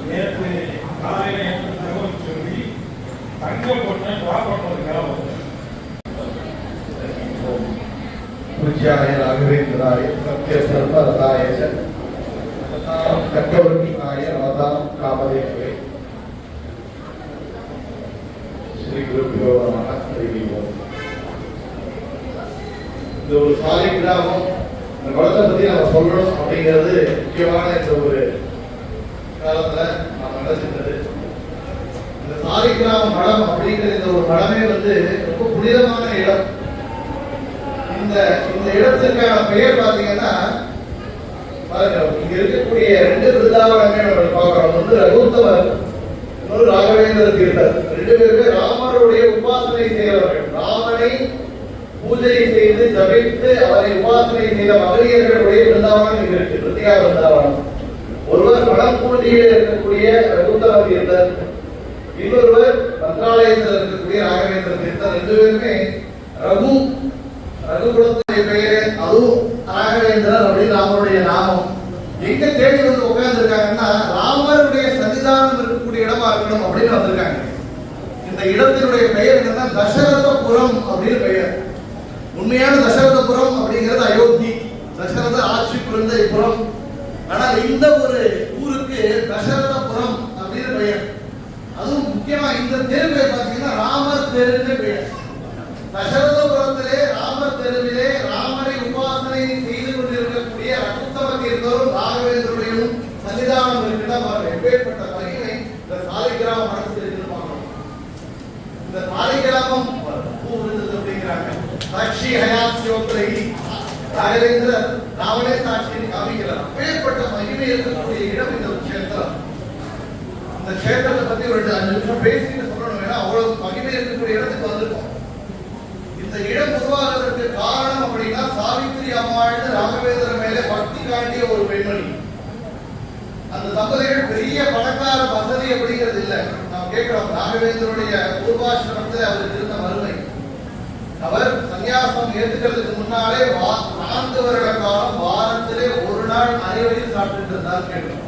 நேற்று காலையில் எனக்கு தகவல் சொல்லி தங்க பொண்ணை ட்ரா பண்ணுறதுக்காக வந்தேன். पूज्याय राघवेन्द्राय सत्य सर्वरताय च कट्टोर्मिकाय नमतां कामधेनवे श्री गुरुभ्यो नमः हरि ओम. இந்த ஒரு சாலிகிராமம் இந்த குளத்தை பத்தி நம்ம சொல்லணும் அப்படிங்கிறது முக்கியமான இந்த ஒரு காலத்துல நம்ம நினைச்சிருந்தது. இந்த சாலிகிராம மடம் அப்படிங்கிற இந்த ஒரு மடமே வந்து ரொம்ப புனிதமான இடம். இந்த இடத்திற்கான பெயர் பாத்தீங்கன்னா இங்க இருக்கக்கூடிய 2 விருந்தாவனங்கள் நம்ம பார்க்கிறோம். ஒன்று ரகுத்தவர், இன்னொரு ராகவேந்திர தீர்த்தர். 2 பேருமே ராமருடைய உபாசனை செய்தவர்கள். ராமனை பூஜை செய்து ஜபித்து அவரை உபாசனை செய்த மகளிர்களுடைய விருந்தாவனம் இங்க இருக்கு, கிருத்திகா விருந்தாவனம். ஒருவர் மணப்பூண்டியில் இருக்கக்கூடிய ரகுத்தவர் தீர்த்தர், இன்னொருவர் மந்திராலயத்தில் இருக்கக்கூடிய ராகவேந்திர தீர்த்தர். 2 பேருமே ரகுகுலத்துடைய பெயரு, அதுவும் ராகவேந்திரர் அப்படின்னு ராமருடைய நாமம். எங்க தேடி வந்து உட்கார்ந்து இருக்காங்கன்னா ராமருடைய சன்னிதானம் இருக்கக்கூடிய இடமா இருக்கணும் அப்படின்னு வந்திருக்காங்க. இந்த இடத்தினுடைய பெயர் என்னன்னா தசரதபுரம் அப்படின்னு பெயர். உண்மையான தசரதபுரம் அப்படிங்கிறது அயோத்தி, தசரத ஆட்சி புரிந்த புறம். ஆனால் இந்த ஒரு ஊருக்கு தசரதபுரம் அப்படின்னு பெயர். அதுவும் முக்கியமா இந்த தெரு பெயர் பார்த்தீங்கன்னா ராமர் தெருன்னு பெயர். தசரதபுரத்திலே ராமர் தெருவிலே ராமரை உபாசனை செய்து கொண்டிருக்கக்கூடிய ரகுத்தவ தீர்த்தரும் ராகவேந்திரனுடையும் சன்னிதானம் இருக்கிற எப்பேற்பட்ட மகிமை இந்த சாலிகிராம மடத்தில் இருப்பாங்க. இந்த சாலிகிராமம் பூ விழுந்தது அப்படிங்கிறாங்க. சாட்சி ஹயாசியோத்திரை ராகவேந்திரர் ராவணே சாட்சியை காமிக்கிறார். அப்பேற்பட்ட மகிமை இருக்கக்கூடிய இடம் இந்த கஷேத்திரம். இந்த கஷேத்திரத்தை பத்தி ஒரு 5 நிமிஷம் பேசிட்டு சொல்லணும். ஏன்னா அவ்வளவு மகிமை இருக்கக்கூடிய இடத்துக்கு வந்திருக்கோம். இந்த இடம் உருவாகிறதுக்கு காரணம் அப்படின்னா சாவித்திரி அம்மாள் ராகவேந்திரர் மேலே பக்தி காட்டிய ஒரு பெண்மணி. அந்த தம்பதிகள் பெரிய பணக்கார வசதி அப்படிங்கிறது இல்லை. நாம் கேட்கிறோம் ராகவேந்திரனுடைய பூர்வாசிரமத்தில் அவருக்கு இருந்த வறுமை. அவர் சன்னியாசம் ஏற்றுக்கிறதுக்கு முன்னாலே 4 வருட காலம் வாரத்திலே ஒரு நாள் அனைவரையும் சாப்பிட்டு இருந்தார் கேட்கிறோம்.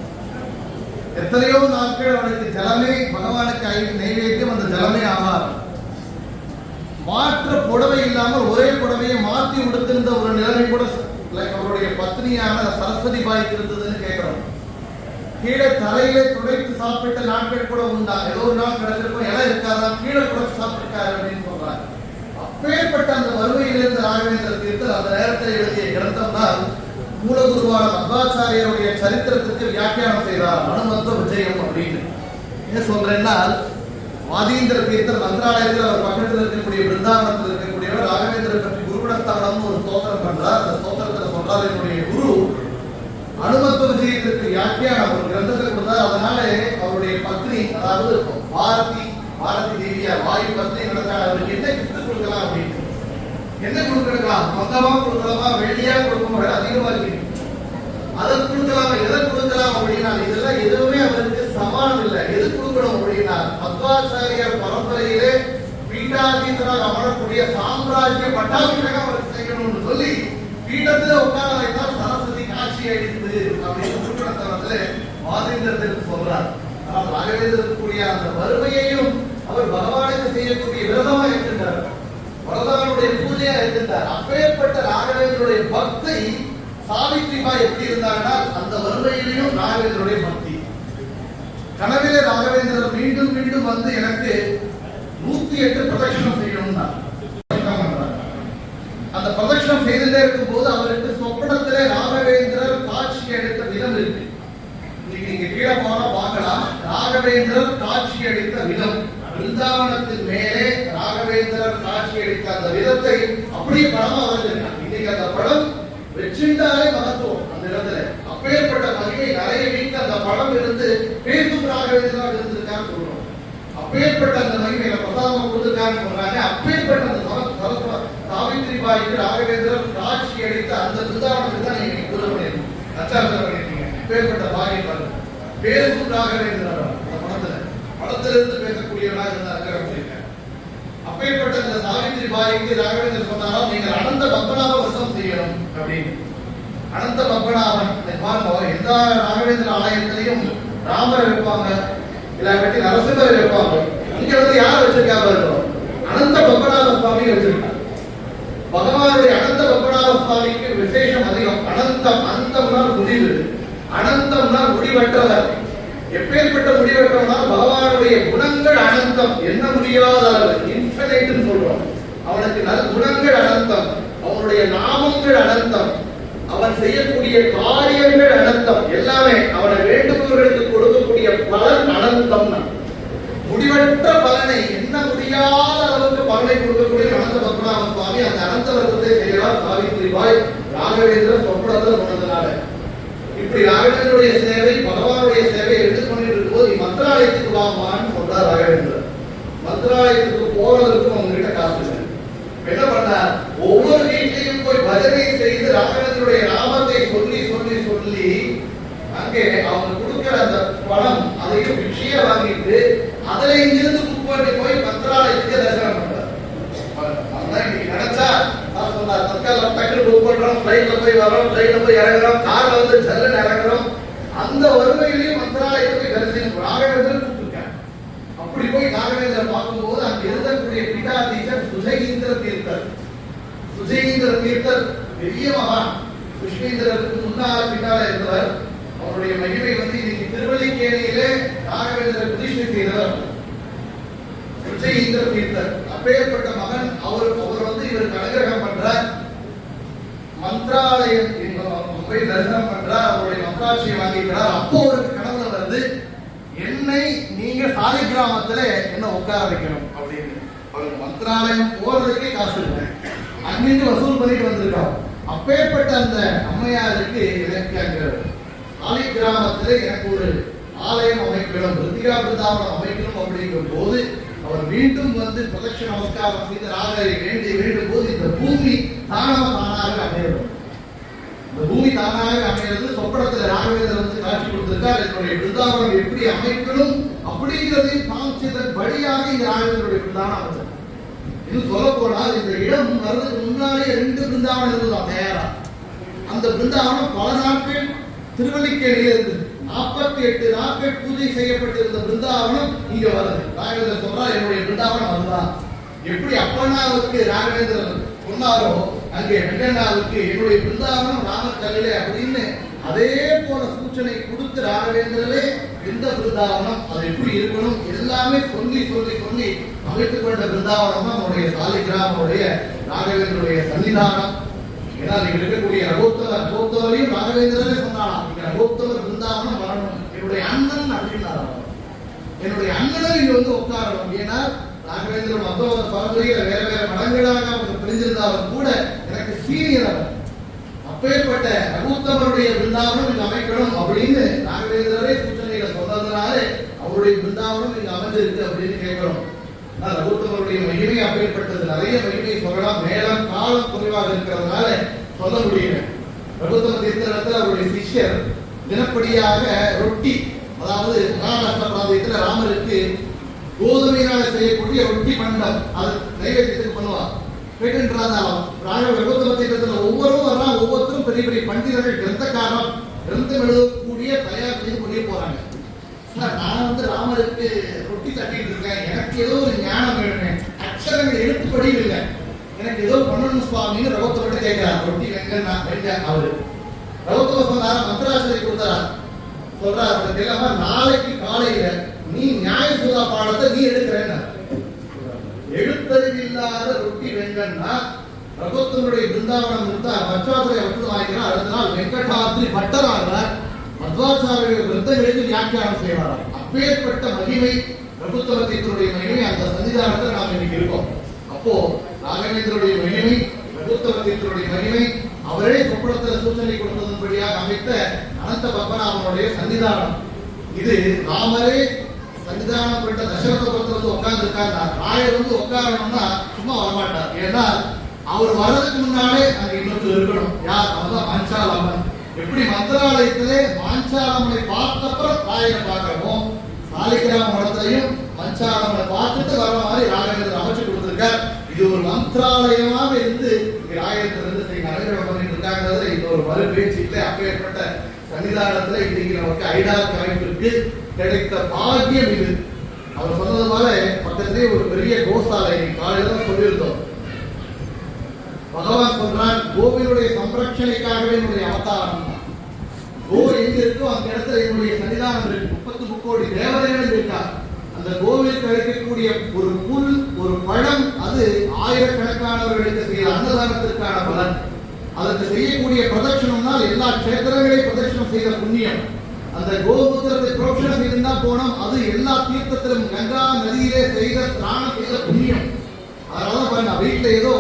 எத்தனையோ நாட்கள் அவருக்கு ஜலமே பகவானுக்கு நைவேத்தியம் அந்த ஜலமே ஆவார். மாற்ற புடவை இல்லாமல் ஒரே புடவையை மாற்றி உடுத்திருந்த ஒரு நிலைமை கூட அவருடைய பத்னியான சரஸ்வதி பாய்க்கு இருந்ததுன்னு கேட்கிறோம். கீழே தலையிலே துடைத்து சாப்பிட்ட நாட்கள் கூட உண்டா. ஏதோ ஒரு நாள் கிடைச்சிருக்கும், இடம் இருக்காதா, கீழே கூட சாப்பிட்டிருக்காரு அப்படின்னு சொல்றாங்க. அப்பேற்பட்ட அந்த வறுமையிலிருந்து ராகவேந்திர தீர்த்தர் அந்த நேரத்தில் எழுதிய கிரந்தம் தான் மூலகுருவான மத்வாச்சாரியருடைய சரித்திரத்துக்கு வியாக்கியானம் செய்தார், அனுமந்த விஜயம் அப்படின்னு. ஏன் சொல்றேன்னா வாதீந்திர தீர்த்தர் மந்திராலயத்தில் அவர் பக்கத்தில் இருக்கக்கூடிய பிருந்தாவனத்தில் இருக்கக்கூடியவர் ராகவேந்திரர் பற்றி குருகுணஸ்தானம் ஒரு ஸ்தோத்திரம் பண்றார். அந்த ஸ்தோத்திரத்தில் சொல்றார், என்னுடைய குரு அனுமத்த விஜயத்திற்கு வியாக்கியானம் ஒரு கிரந்தத்தை கொடுத்தார். அதனால அவருடைய பத்னி, அதாவது பாரதி தேவியா வாயு பத்னி நடந்தால் அவருக்கு என்ன கிஃப்ட் கொடுக்கலாம் அப்படின்னு. என்ன கொடுக்கலாம்? மொத்தமா கொடுக்கலாமா, வெள்ளியா கொடுக்கும், அதிகமா இருக்கு, அதை கொடுக்கலாமா, எதை கொடுக்கலாம் அப்படின்னா இதெல்லாம் எதுவுமே அவருக்கு சமானம் இல்லை. எது கொடுக்கணும் அப்படின்னா மத்வாச்சாரியர் பரம்பரையிலே பீட்டாதீசராக அமரக்கூடிய சாம்ராஜ்ய பட்டாபிஷேகம் அவருக்கு செய்யணும்னு சொல்லி பீடத்துல உட்கார வைத்தால் சரஸ்வதி காட்சி அளித்தது அப்படின்னு குருகுணஸ்தானத்துல வாதீந்திரத்திற்கு சொல்றார். ஆனால் ராகவேந்திரக்கூடிய அந்த வறுமையையும் அவர் பகவானுக்கு செய்யக்கூடிய விரதமா இருக்கின்றார், பகவானுடைய பூஜையா இருக்கின்றார். அப்பேற்பட்ட ராகவேந்திரனுடைய பக்தி சாவித்ரிபாய் எப்படி இருந்தாங்கன்னா அந்த வறுமையிலையும் ராகவேந்திரனுடைய பக்தி. கனவிலே ராகவேந்திரர் மீண்டும் மீண்டும் வந்து எனக்கு 108 பிரதட்சணம் செய்யணும்னா அந்த பிரதட்சணம் செய்துட்டே இருக்கும் போது அவருக்கு சொப்பனத்திலே ராகவேந்திரர் காட்சி அளித்த விதம் இருக்கு. இன்னைக்கு நீங்க கீழே போனா பார்க்கலாம், ராகவேந்திரர் காட்சி அளித்த விதம் பிருந்தாவனத்தின் மேலே ராகவேந்திரர் காட்சி அளித்த அந்த விதத்தை அப்படியே படமா வரைஞ்சிருக்காங்க. இன்னைக்கு அந்த படம் வச்சிருந்தாலே மகத்துவம் அந்த இடத்துல. அப்பேற்பட்ட மகிமை நிறைய வீட்டு அந்த படம் இருந்து பேசும் ராகவேந்திரா இருந்திருக்கான்னு சொல்றோம். அப்பேற்பட்ட அந்த மகிமையில பிரசாதம் கொடுத்திருக்கான்னு சொல்றாங்க. அப்பேற்பட்ட அந்த சாவித்ரி பாய்க்கு ராகவேந்திரர் காட்சி அளித்த அந்த பிருந்தாவனத்துக்கு தான் நீங்க பூஜை பண்ணிருக்கீங்க, நச்சார்த்தம் பண்ணிருக்கீங்க. அப்பேற்பட்ட பாகியம் பாருங்க. பேசும் ராகவேந்திரர் அந்த படத்திலிருந்து பேசக்கூடியவராக இருந்தாங்க. அப்பேற்பட்ட அந்த சாவித்ரி பாய்க்கு ராகவேந்திரர் சொன்னாலும் நீங்கள் அனந்த பத்மநாப வசம் செய்யணும் அப்படின்னு. அனந்த பத்மநாபன் பாருங்க, எல்லா ராகவேந்திர ஆலயத்திலையும் ராமரை வைப்பாங்க, இல்லாட்டி நரசிம்மரை வைப்பாங்க. இங்க வந்து யார் வச்சிருக்காங்க? அனந்த பத்மநாப சுவாமி வச்சிருக்காங்க. பகவானுடைய அனந்த பத்மநாப சுவாமிக்கு விசேஷம் அதிகம். அனந்தம், அந்தம்னா முடிவு, அனந்தம்னா முடிவற்றவர். எப்பேற்பட்ட முடிவற்றவனா? பகவானுடைய குணங்கள் அனந்தம், என்ன முடியாத அளவு, இன்ஃபினைட்னு சொல்றோம். அவனுக்கு குணங்கள் அனந்தம், அவனுடைய நாமங்கள் அனந்தம், அவன் செய்யக்கூடிய காரியங்கள் அனந்தம், எல்லாமே அவனை வேண்டுபவர்களுக்கு கொடுக்கக்கூடிய பலன் அனந்தம். முடிவற்ற பலனை, என்ன முடியாத அளவுக்கு பலனை கொடுக்கக்கூடிய அனந்த பத்மநாப சுவாமி அந்த அனந்த வர்க்கத்தை செய்யறார் சாவித்ரி பாய் ராகவேந்திர சொப்பனத்தில் சொன்னதுனால. இப்படி ராகவேந்திரனுடைய சேவை, பகவானுடைய சேவை எடுத்துக்கொண்டு இருக்கும்போது மந்திராலயத்துக்கு வாங்கன்னு சொல்றார் ராகவேந்திரர். மந்திராலயத்துக்கு போறதற்கு உங்ககிட்ட காசு இல்லை. என்ன பண்ணார்? ஒவ்வொரு வீட்லையும் போய் பஜனை செய்து ராகவேந்திரனுடைய நாமத்தை சொல்லி சொல்லி சொல்லி அங்கே அவங்க கொடுக்கிற அந்த பணம் அதையும் பிக்ஷையா வாங்கிட்டு அதுல இங்கிருந்து புக் பண்ணி போய் மந்திராலயத்துக்கு தரிசனம் பண்றார். நினைச்சா சொன்னார், தற்கால டக்குனு புக் பண்றோம், பிளைட்ல போய் வரோம், ட்ரெயின்ல போய் இறங்குறோம், கார்ல வந்து ஜல்லுன்னு இறங்குறோம். அந்த வருகையிலையும் மந்திராலயத்தை போய் தரிசனம் ராகவேந்திரன் கூப்பிட்டுருக்காங்க. அப்படி போய் ராகவேந்திரன் பார்க்கும்போது அங்க இருக்கக்கூடிய பீடாதீசர் சுஜயீந்திர தீர்த்தர். சுஜயீந்திர தீர்த்தர் பெரிய மகான், விஸ்வேந்திரருக்கு முன்னாள் பின்னால இருந்தவர். அவருடைய மகிமை வந்து இன்னைக்கு திருவல்லிக்கேணியிலே ராகவேந்திரர் பிரதிஷ்டை செய்தவர் சுஜயீந்திர தீர்த்தர். அப்பேற்பட்ட மகன் அவர் வந்து இவர் அனுகிரகம் பண்றார். மந்திராலயம் போய் தரிசனம் பண்றார், அவருடைய மந்திராட்சியை வாங்கிக்கிறார். அப்போ அவருக்கு கனவுல வருது, என்னை நீங்க சாலை கிராமத்துல என்ன உட்கார வைக்கணும் அப்படின்னு. அவருக்கு மந்திராலயம் போறதுக்கே காசு இல்லை, அங்கிருந்து வசூல் பண்ணிட்டு வந்திருக்கார். அப்பேற்பட்ட அந்த அம்மையாருக்கு எனக்கு அங்க சாலை கிராமத்துல எனக்கு ஒரு ஆலயம் அமைக்கணும், ரித்திகா பிருந்தாவனம் அமைக்கணும் அப்படிங்கும் போது அவர் மீண்டும் வந்து பிரதட்ச நமஸ்காரம் செய்து ராகரை வேண்டி வேண்டும் போது இந்த பூமி தானாக அமைகிறது. இந்த பூமி தானாக அமைகிறது. சொப்பனத்தில் ராகவேந்திரர் வந்து காட்சி கொடுத்திருக்கார். என்னுடைய பிருந்தாவனம் எப்படி அமைக்கணும் அப்படிங்கிறதையும் காமிச்சதன் வழியாக இந்த ராகவேந்திரனுடைய பிருந்தாவனம் அமைச்சது. இது சொல்ல போனால் இந்த இடம் வர்றதுக்கு முன்னாலே 2 பிருந்தாவனம் இருந்ததுதான் தயாரா. அந்த பிருந்தாவனம் பல நாட்கள் திருவல்லிக்கேணியில இருந்தது. 48 நாட்கள் பூஜை செய்யப்பட்டிருந்த பிருந்தாவனம் இங்க வருது. ராகவேந்திரர் சொல்றார், என்னுடைய பிருந்தாவனம் அதுதான். எப்படி அப்பண்ணாவுக்கு ராகவேந்திரர் சொன்னாரோ அங்கே வெங்கண்ணாவுக்கு என்னுடைய பிருந்தாவனம் ராமர் கல்லிலே அப்படின்னு அதே போல சூச்சனை கொடுத்து ராகவேந்திரரே இந்த பிருந்தாவனம் அது எப்படி இருக்கணும் எல்லாமே சொல்லி சொல்லி சொல்லி அமைத்துக் கொண்ட பிருந்தாவனம் தான் நம்முடைய சாலிகிராமனுடைய ராகவேந்திரனுடைய சன்னிதானம். ஏன்னா இங்க இருக்கக்கூடிய ரகோத்தவரையும் ராகவேந்திரரே சொன்னாலாம், இங்க ரகோத்தவர் பிருந்தாவனம் வரணும், என்னுடைய அண்ணன் அப்படின்னாரு. என்னுடைய அண்ணனும் இங்க வந்து உட்காரணும். ஏன்னா ராகவேந்திரன் மத்தவங்க பரம்பரையில வேற வேற மடங்களாக அவங்க பிரிஞ்சிருந்தாலும் கூட எனக்கு சீனியர் அவர். அப்பேற்பட்ட ரகோத்தவருடைய பிருந்தாவனம் இங்க அமைக்கணும் அப்படின்னு ராகவேந்திரரே சூச்சனைகளை சொன்னதுனால அவருடைய பிருந்தாவனம் இங்க அமைஞ்சிருக்கு அப்படின்னு கேட்கிறோம். ரகோத்தவருடைய மகிமை அப்பேற்பட்டது. நிறைய மகிமை சொல்லலாம், மேலும் காலம் குறைவாக இருக்கிறதுனால சொல்ல முடியல. ரகோத்தம தீர்த்தத்தில் அவருடைய சிஷ்யர் தினப்படியாக ரொட்டி, அதாவது மகாராஷ்டிரா பிராந்தியத்தில் ராமருக்கு கோதுமையினால செய்யக்கூடிய ரொட்டி பண்டம் அது நைவேத்தியத்துக்கு பண்ணுவார். ரகோத்தம தீர்த்தத்தில் ஒவ்வொருவரும் வரலாம், ஒவ்வொருத்தரும் பெரிய பெரிய பண்டிதர்கள் கிரந்தக்காரம் கிரந்தம் எழுதக்கூடிய தயார் செய்து கொண்டே போறாங்க. நான் வந்து ராமருக்கு ரொட்டி தட்டிட்டு இருக்கேன், எனக்கு ஏதோ ஒரு ஞானம் வேணுமே, அக்ஷரங்கள் எழுத்துப்படியும் இல்லை, எனக்கு ஏதோ பண்ணணும் சுவாமின்னு ரகோத்தமர்கிட்ட கேட்கிறார். ரொட்டி வெங்கண்ணா வெங்க அவரு ரகோத்தமர் சொன்னாரா, மந்திராசிரியை கொடுத்தாரா, சொல்றாரு இல்லாம நாளைக்கு காலையில நீ நியாய சுதா பாடத்தை நீ எடுக்கிறேன்னு. எழுத்தறிவு இல்லாத ரொட்டி வெங்கண்ணா ரகோத்தமருடைய பிருந்தாவனம் இருந்தா பச்சாதுரை வந்து வாங்கினா அடுத்த நாள் வெங்கடாத்ரி பட்டராக மத்வாச்சாரியர்கள் கிரந்தங்களுக்கு வியாக்கியானம் செய்வாராம். அப்பேற்பட்ட மகிமை பிரபுத்தவத்தினுடைய மகிமை அந்த சன்னிதானத்தில் நாம் இன்னைக்கு இருக்கோம். அப்போ ராகவேந்திரனுடைய மகிமை, பிரபுத்தவத்தினுடைய மகிமை, அவரே கொப்பளத்தில் சூச்சனை கொடுத்ததன்படியாக அமைத்த அனந்த பத்மநாபனுடைய சன்னிதானம். இது ராமரே சன்னிதானம் பெற்ற தசரதபுரத்தில் வந்து உட்கார்ந்து இருக்காங்க. ராயர் வந்து உட்காரணும்னா சும்மா வரமாட்டார். ஏன்னா அவர் வர்றதுக்கு முன்னாலே அங்க இன்னொருத்தர் இருக்கணும். யார்? அவர்தான் மாஞ்சாலம்மன். எப்படி மந்திராலயத்திலே மாஞ்சாலம்மனை பார்த்தப்புறம் ராயரை பார்க்கிறோமோ, சாலிகிராம மடத்திலையும் மஞ்சாலம்மனை பார்த்துட்டு வர மாதிரி ராகவேந்திரர் அமைச்சு கொடுத்திருக்கார். இது ஒரு மந்திராலயமாக இருந்து ராயத்தில் இருந்து அனுகிரகம் பண்ணிட்டு இருக்காங்கிறதுல இது ஒரு மறு பேச்சு இல்லை. அப்பேற்பட்ட சன்னிதானத்துல இன்னைக்கு நமக்கு ஐடார் அமைப்பிற்கு கிடைத்த பாக்கியம் இது. அவர் சொன்னது போல பக்கத்திலே ஒரு பெரிய கோசாலை காலையில சொல்லியிருந்தோம். பகவான் சொல்றான், கோவிலுடைய சம்ரட்சணைக்காகவே என்னுடைய அவதாரம் தான். கோ எங்க இருக்கோ அந்த இடத்துல என்னுடைய சன்னிதானம் இருக்கு. 30 கோடி தேவதைகள் இருக்கார். அந்த கோவிலுக்கு அளிக்கக்கூடிய ஒரு புல், ஒரு பழம், அது ஆயிரக்கணக்கானவர்களுக்கு செய்ய அன்னதானத்திற்கான பலன். அதற்கு செய்யக்கூடிய பிரதட்சணம்னால் எல்லா கஷேத்திரங்களையும் பிரதட்சணம் செய்த புண்ணியம். அந்த கோபுத்திரத்தை புரோக்ஷணம் செய்திருந்தா போனோம், அது எல்லா தீர்த்தத்திலும் கங்கா நதியிலே செய்த ஸ்நானம் செய்த புண்ணியம். அதனால பாருங்க, வீட்டுல ஏதோ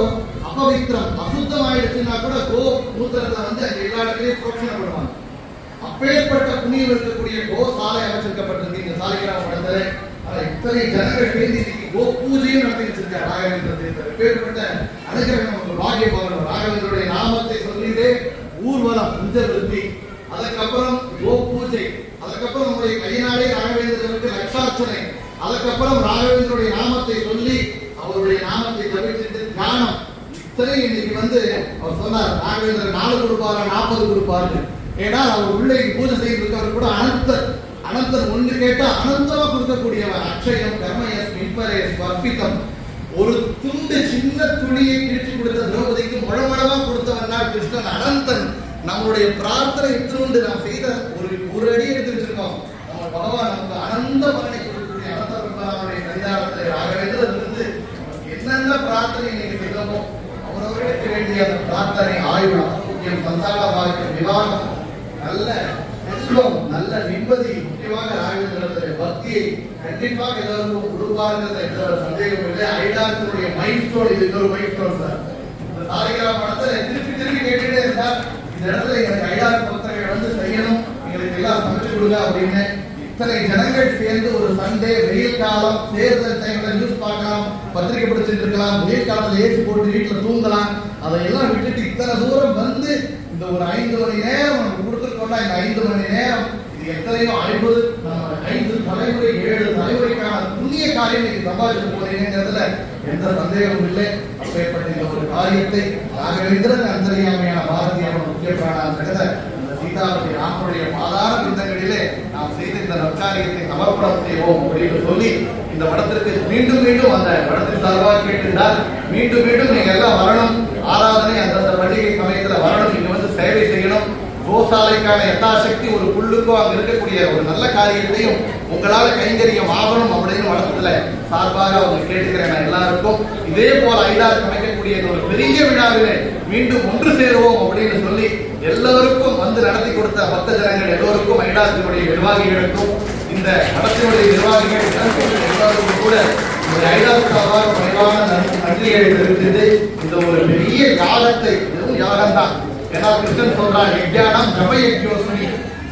அபவித்திரம் அசுத்தம் ஆயிடுச்சுன்னா கூட கோ மூத்திரத்தை வந்து அங்க எல்லா இடத்துலயும் புரோக்ஷணம் பண்ணுவாங்க. அப்பேற்பட்ட புண்ணியம் இருக்கக்கூடிய கோ சாலை அமைச்சிருக்கப்பட்டிருக்கு இந்த சாலிகிராம இடத்துல. இத்தனை ஜனங்கள் சேர்ந்து இன்னைக்கு கோ பூஜையும் நடத்தி வச்சிருக்காரு ராகவேந்திரத்தை. அப்பேற்பட்ட அனுகிரகம் நமக்கு பாக்கியம் ஆகணும். ராகவேந்திரனுடைய நாமத்தை சொல்லிட்டே ஊர்வலம் புஞ்ச விருத்தி, அதுக்கப்புறம் கோ பூஜை, அதுக்கப்புறம் நம்முடைய கையினாலே ராகவேந்திரனுக்கு லட்சார்ச்சனை, அதுக்கப்புறம் ராகவேந்திரனுடைய நாமத்தை சொல்லி அவருடைய நாமத்தை தவிர்த்து தியானம். இத்தனை இன்னைக்கு வந்து அவர் சொன்னார், ராகவேந்திரன் 4 கொடுப்பாரா 40 கொடுப்பாரு. ஏன்னா அவர் உள்ளே பூஜை செய்திருக்கவர் கூட அனந்தர். அனந்தர் ஒன்று கேட்டா அனந்தமா கொடுக்கக்கூடியவர். அக்ஷயம் கர்மயஸ் இன்பரேஸ் அர்ப்பித்தம். ஒரு துண்டு சின்ன துணியை கிழிச்சு கொடுத்த திரௌபதிக்கு முழமளவா கொடுத்தவன் கிருஷ்ணன் அனந்தன். நம்மளுடைய பிரார்த்தனை இத்திருண்டு நாம் செய்த ஒரு அடி எடுத்து வச்சிருக்கோம். நம்ம பகவான் நமக்கு அனந்த பலனை கொடுக்கக்கூடிய அனந்த பெருமானுடைய சன்னிதானத்தில் ராகவேந்திரன் இருந்து என்னென்ன பிரார்த்தனை இன்னைக்கு செய்தோமோ அவரவர்களுக்கு வேண்டிய அந்த பிரார்த்தனை, ஆயுள், ஆரோக்கியம், சந்தான பாக்கியம், விவாகம், நல்ல செல்வம், நல்ல நிம்மதி, முக்கியமாக ராகவேந்திரனுடைய பக்தியை கண்டிப்பாக எல்லாருக்கும் கொடுப்பாருங்கிறத எந்த ஒரு சந்தேகமும் இல்லை. ஐடாரத்தினுடைய மைல்ஸ்டோன் இது. இன்னொரு மைல்ஸ்டோன் சார். இந்த சாலிகிராம படத்துல திருப்பி கேட்டுட்டே இருந்தார், இந்த இடத்துல எங்களுக்கு ஐடார் பத்திரிகை வந்து செய்யணும், எங்களுக்கு எல்லாம் சமைச்சு கொடுங்க அப்படின்னு. இத்தனை ஜனங்கள் சேர்ந்து ஒரு சண்டே வெயில் காலம், தேர்தல் டைம்ல நியூஸ் பார்க்கலாம், பத்திரிகை படிச்சுட்டு இருக்கலாம், வெயில் காலத்துல ஏசி போட்டு வீட்டுல தூங்கலாம், அதையெல்லாம் விட்டுட்டு இத்தனை தூரம் வந்து இந்த ஒரு 5 மணி நேரம் நமக்கு கொடுத்துருக்கோம்னா, இந்த 5 மணி நேரம் இது எத்தனையோ 50 5 தலைமுறை 7 தலைமுறைக்கான புண்ணிய காரியம் நீங்க சம்பாதிச்சு போறீங்கிறதுல எந்த சந்தேகமும் இல்லை. அப்பேற்பட்ட இந்த ஒரு காரியத்தை ராகவேந்திரன் அந்தரியாமையான பாரதிய முக்கிய பிராணாந்த சீதாபதி ராமனுடைய பாதார பிந்தங்களிலே நாம் செய்த இந்த நற்காரியத்தை சமர்ப்பணம் செய்வோம் அப்படின்னு சொல்லி இந்த படத்திற்கு மீண்டும் அந்த படத்தின் சார்பாக கேட்டிருந்தால் மீண்டும் நீங்க எல்லாம் வரணும். ஆராதனை அந்தந்த பண்டிகை சமயத்துல வரணும், இங்க வந்து சேவை செய்யணும். கோசாலைக்கான யதாசக்தி ஒரு புல்லுக்கோ அங்க இருக்கக்கூடிய ஒரு நல்ல காரியத்தையும் உங்களால கைங்கரியம் ஆகணும் அப்படின்னு வளர்த்ததுல சார்பாக அவங்க கேட்டுக்கிறேன். நான் எல்லாருக்கும் இதே போல ஐடாருக்கு அமைக்கக்கூடிய ஒரு பெரிய விழாவிலே மீண்டும் ஒன்று சேருவோம் அப்படின்னு சொல்லி எல்லோருக்கும் வந்து நடத்தி கொடுத்த பக்த ஜனங்கள் எல்லோருக்கும் ஐடாரத்தினுடைய நிர்வாகிகளுக்கும் இந்த மடத்தினுடைய நிர்வாகிகள் எல்லாருக்கும் கூட இந்த ஐடாருக்காக குறைவான நன்றிகளை தெரிவித்தது. இந்த ஒரு பெரிய யாகத்தை, இதுவும் யாகம் தான். ஏன்னா கிருஷ்ணன் சொல்றான், யஜ்ஞானம் ஜப யஜ்யோஸ்மி,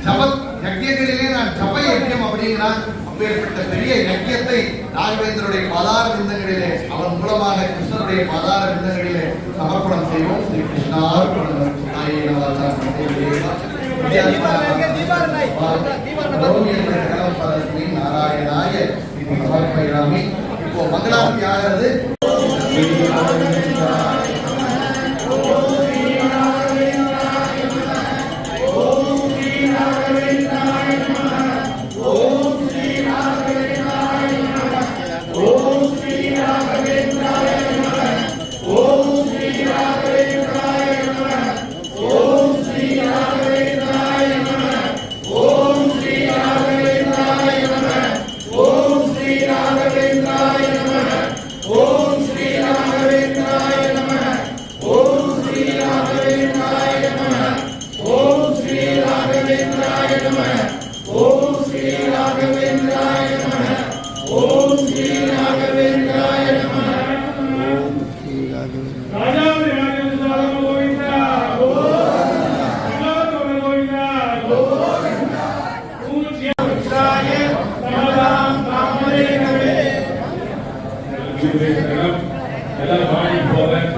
ஜப யஜ்யங்களிலே நான் ஜப யஜ்யம் அப்படிங்கிறான். அப்பேற்பட்ட பெரிய யஜ்யத்தை ராகவேந்திரனுடைய பாதார விந்தங்களிலே அவன் மூலமாக கிருஷ்ணனுடைய பாதார விந்தங்களிலே சமர்ப்பணம் செய்வோம். ஸ்ரீ கிருஷ்ணார்ப்பணம். நாராயணாய இது சமர்ப்பயாமி. இப்போ மங்களாரத்தி ஆகிறது. ஓம் ஓம் ஸ்ரீ ராகவேந்திராய நமः. ராஜாதி ராஜேந்திர கோவிந்தா கோவிந்தா கோவிந்தா பூஜ்யாய நமதாம் காமதேனவே. எல்லாம் வாங்கி போறேன்